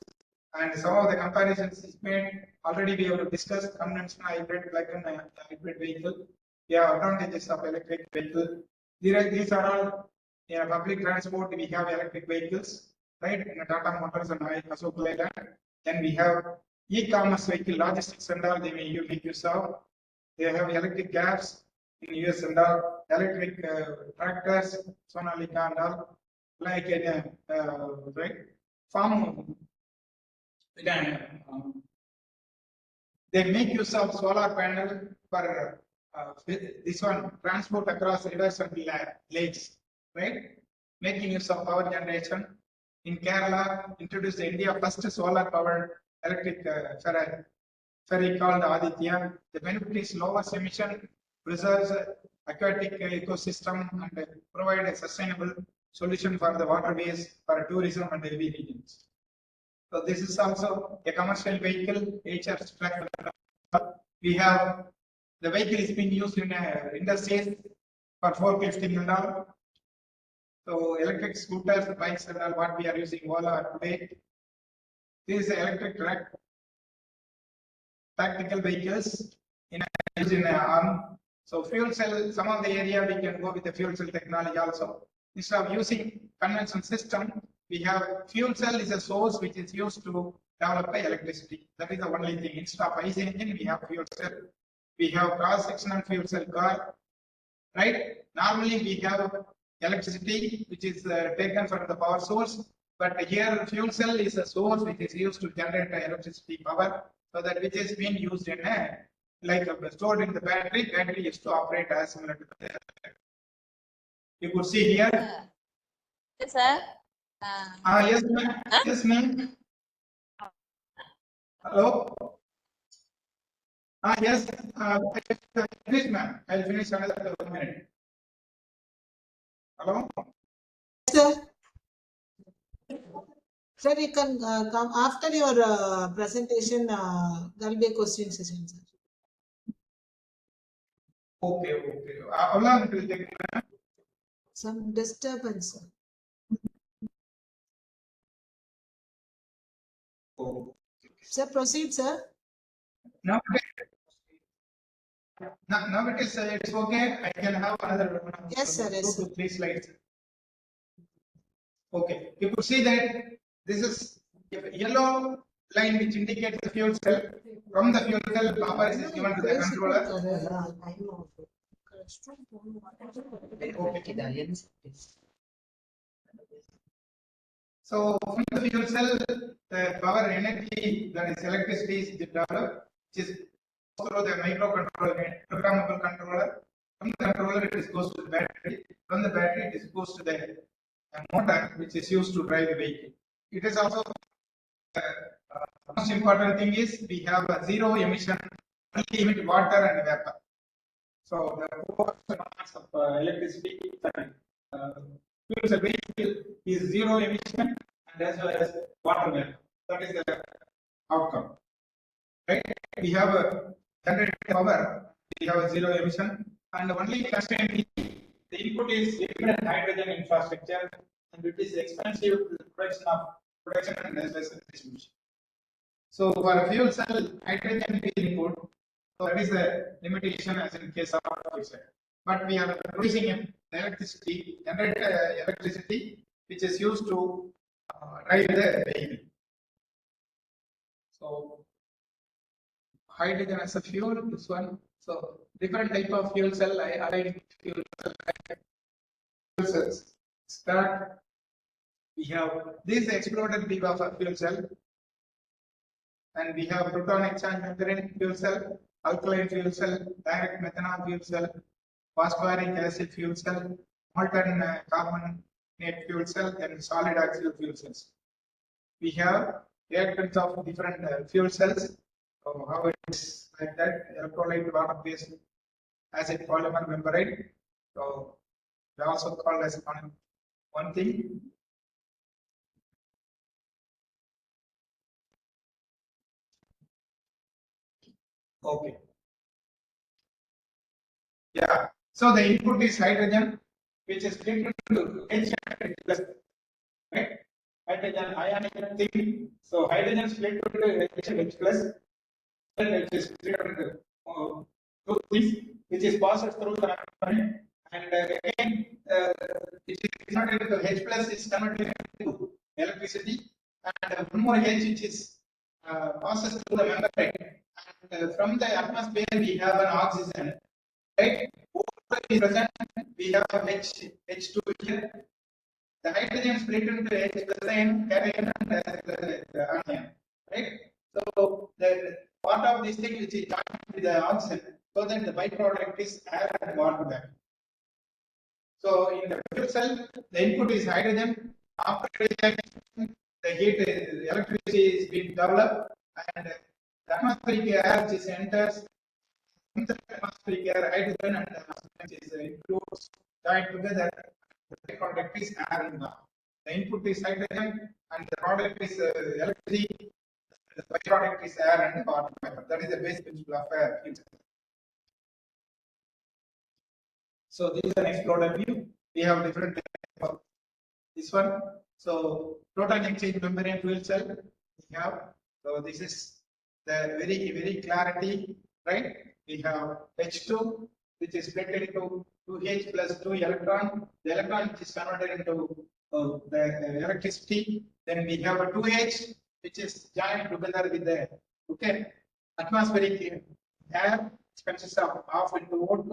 and some of the comparisons is made already. We have discussed conventional hybrid, plug-in hybrid vehicle. Yeah, advantages of electric vehicle. These are all in public transport. We have electric vehicles, right? In Tata Motors and Ashok Leyland. Then we have e-commerce vehicle, logistics and all. They may make use of. They have electric cabs in US and all. Electric tractors, Sonalika and all. Like in right farm. They make use of solar panel for this one transport across rivers and lakes, right? Making use of power generation. In Kerala, introduced India first solar powered electric ferry called Aditya. The benefit is lowest emission, preserves aquatic ecosystem, and provide a sustainable solution for the waterways for tourism and heavy regions. So this is also a commercial vehicle, HR structure. We have the vehicle is being used in industries for forklifting and all. So electric scooters, bikes and all what we are using Ola today. This is electric practical vehicles used in arm. So fuel cell, some of the area we can go with the fuel cell technology also. Instead of using conventional system, we have fuel cell is a source which is used to develop electricity. That is the only thing. Instead of ICE engine, we have fuel cell. We have cross-sectional fuel cell car, right? Normally we have electricity which is taken from the power source, but here fuel cell is a source which is used to generate electricity power, so that which is being used in stored in the battery. Battery is to operate as similar to the you could see here. Yes, sir. Yes, ma'am. Yes, ma'am. Hello. Yes. Finish, ma'am. I'll finish another 1 minute. Hello. Sir. Sir, you can come after your presentation. There will be a question session, sir. Okay. How long it will take? Some disturbance, sir. Oh. Sir, proceed, sir. Now it is it's okay. I can have another Yes, sir. Yes, 2 to 3 slides. Okay, you could see that this is a yellow line which indicates the fuel cell. From the fuel cell, power is given to the controller. Okay. So from the fuel cell, the power energy, that is electricity, is developed, which is through the microcontroller, programmable controller. From the controller, it goes to the battery. From the battery, it goes to the motor, which is used to drive the vehicle. It is also most important thing is we have a zero emission, only emit water and vapor. So the four parts of electricity, fuel cell vehicle is zero emission and as well as water vapor. That is the outcome. Right? We have a generated power. We have a zero emission, and only constraint the input is limited hydrogen infrastructure, and it is expensive production and as well as distribution. So for a fuel cell, hydrogen is input. So that is the limitation as in case of fuel cell. But we are producing electricity, generate electricity, which is used to drive the vehicle. So hydrogen as a fuel, this one. So different type of fuel cell, allied fuel cells. Start. We have this exploded beam of a fuel cell, and we have proton exchange membrane fuel cell, alkaline fuel cell, direct methanol fuel cell, phosphoric acid fuel cell, molten carbonate fuel cell, and solid axial fuel cells. We have reactants of different fuel cells. So how it is like that, electrolyte water based acid polymer membrane. So they also called as one thing. Okay. Yeah. So the input is hydrogen, which is split into H plus, right? Hydrogen ionic thing. So hydrogen split into H plus, which is split into two things, which is passes through the membrane, and again, it is converted into H plus is converted into electricity, and one more H which is passes through the membrane. And from the atmosphere, we have an oxygen, right? Is present, we have H2 here. The hydrogen split into H plus ion, cation, and anion, right? So the part of this thing which is joined with the oxygen, so that the byproduct is air and water back. So in the fuel cell, the input is hydrogen. After reaction, the heat, the electricity is being developed, and the atmospheric air which enters the atmospheric air, hydrogen and oxygen is includes joined together. The byproduct is air and water. The input is hydrogen, and the product is electricity. The byproduct is air and water vapor. That is the basic principle of fuel cell. So this is an exploded view. We have different types of this one. So proton exchange membrane fuel cell we have. So this is the very clarity, right? We have H2, which is split into 2H plus 2 electron. The electron which is converted into the electricity. Then we have a 2H, which is joined together with the atmospheric air, which consists of half into O2.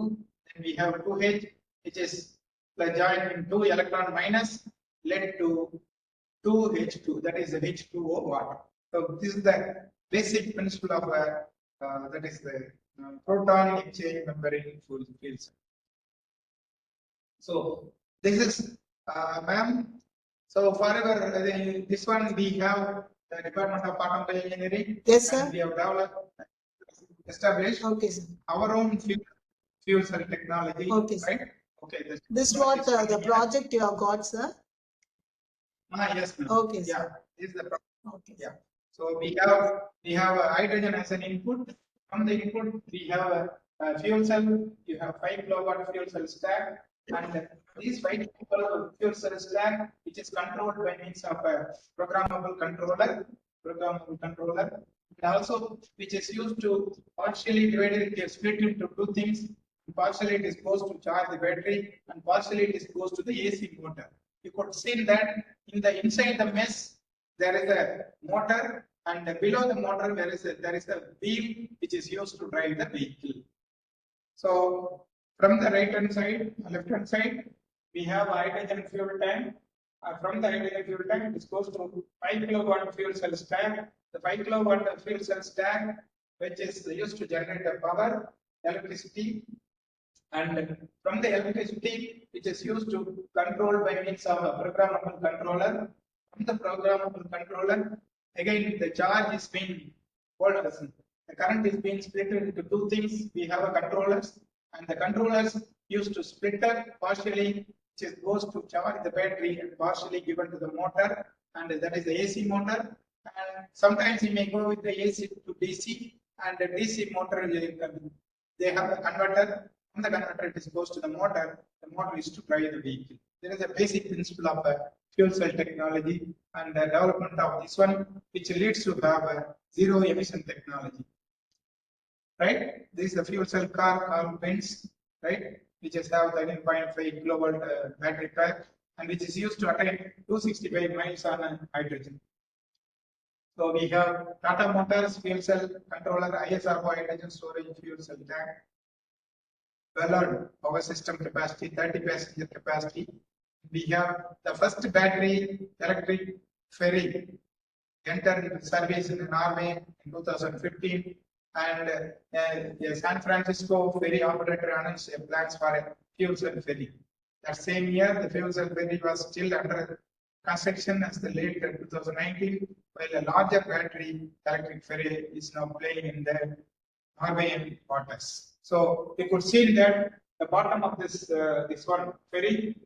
Then we have 2H, which is joined in 2 electron minus, led to 2H2, that is the H2O water. So this is the basic principle of that is the proton exchange membrane fuel cell. So this is ma'am. So forever this one we have the Department of Automobile Engineering. Yes, sir. We have developed, established our own fuel cell technology. Okay, right? Okay. This what the project you have got, sir? Yes, ma'am. Okay, yeah, sir. This is the project. Okay. Yeah. So we have a hydrogen as an input. From the input, we have a fuel cell. You have 5 kilowatt fuel cell stack, and these 5 kilowatt fuel cell stack, which is controlled by means of a programmable controller, and also which is used to partially divided, split into two things. Partially it is goes to charge the battery, and partially it is goes to the AC motor. You could see that in the inside the mesh there is a motor, and below the motor there is a wheel which is used to drive the vehicle. So from the right hand side, left hand side, we have a hydrogen fuel tank. From the hydrogen fuel tank, this goes to 5 kilowatt fuel cell stack. The 5 kilowatt fuel cell stack, which is used to generate the power, electricity, and from the electricity, which is used to control by means of a programmable controller. From the programmable controller, again the charge is being the current is being split into two things. We have a controllers, and the controllers used to splitter partially, which goes to charge the battery, and partially given to the motor, and that is the AC motor. And sometimes you may go with the AC to DC, and the DC motor they have a converter. From the converter, it goes to the motor. The motor is to drive the vehicle. There is a basic principle of fuel cell technology and the development of this one, which leads to have a zero emission technology. Right? This is the fuel cell car called Benz, right? Which has have 13.5 kilowatt battery pack, and which is used to attain 265 miles on hydrogen. So we have Tata Motors fuel cell controller, ISR hydrogen storage fuel cell tank, Ballard power system capacity, 30 passenger capacity. We have the first battery electric ferry entered service in Norway in 2015, and the San Francisco ferry operator announced plans for a fuel cell ferry. That same year, the fuel cell ferry was still under construction as the late 2019, while a larger battery electric ferry is now playing in the Norwegian waters. So we could see that the bottom of this one ferry,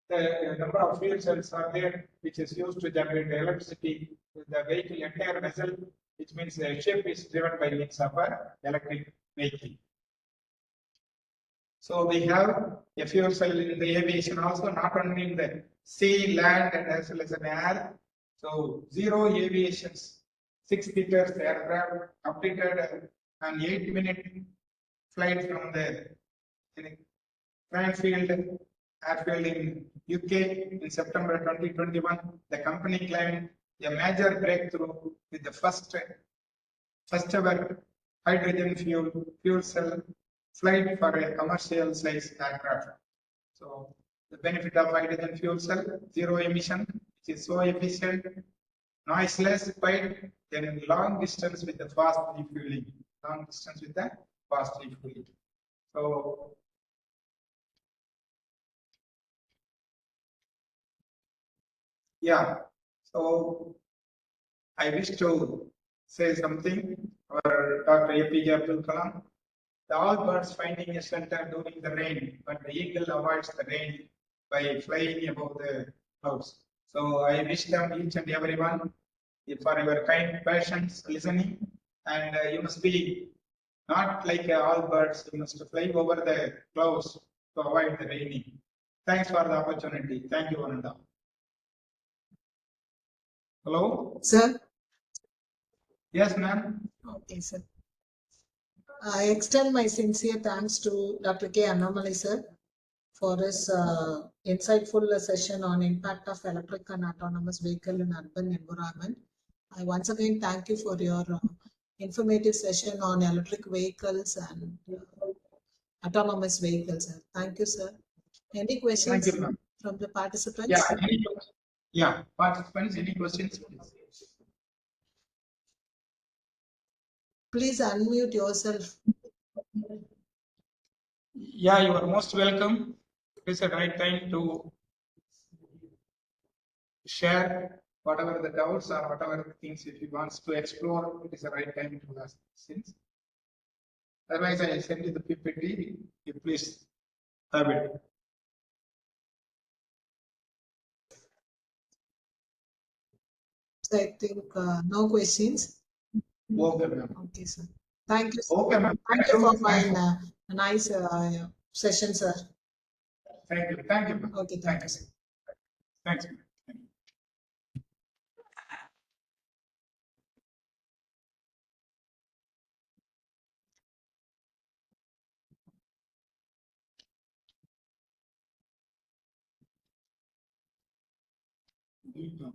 the number of fuel cells are there, which is used to generate electricity with the vehicle entire vessel, which means the ship is driven by means of an electric vehicle. So we have a fuel cell in the aviation also, not only in the sea, land, and as well as in air. So zero aviations, 6 seaters aircraft completed an 8-minute flight from the Cranfield airfield in UK in September 2021. The company claimed a major breakthrough with the first ever hydrogen fuel cell flight for a commercial size aircraft. So the benefit of hydrogen fuel cell, zero emission, which is so efficient, noiseless, quiet, then long distance with the fast refueling. Long distance with the fast refueling. So yeah, so I wish to say something. Our Dr. APJ Abdul Kalam. The all birds finding a shelter during the rain, but the eagle avoids the rain by flying above the clouds. So I wish them each and everyone for your kind patience listening, and you must be not like all birds. You must fly over the clouds to avoid the raining. Thanks for the opportunity. Thank you, Ananda. Hello. Sir? Yes, ma'am. Okay, sir. I extend my sincere thanks to Dr. K. Annamalai, sir, for his insightful session on impact of electric and autonomous vehicle in urban environment. I once again thank you for your informative session on electric vehicles and autonomous vehicles, sir. Thank you, sir. Any questions Thank you, ma'am. from the participants? Yeah, participants, any questions, please? Please unmute yourself. Yeah, you are most welcome. It is the right time to share whatever the doubts or whatever the things if you want to explore, it is the right time to ask questions. Otherwise, I send you the PPT. You please have it. So I think no questions. Okay, ma'am. Okay, sir. Thank you. Sir. Okay, ma'am. Thank you for my nice session, sir. Thank you. Thank you, ma'am. Okay, thank you, sir. Thanks, ma'am. Thank you.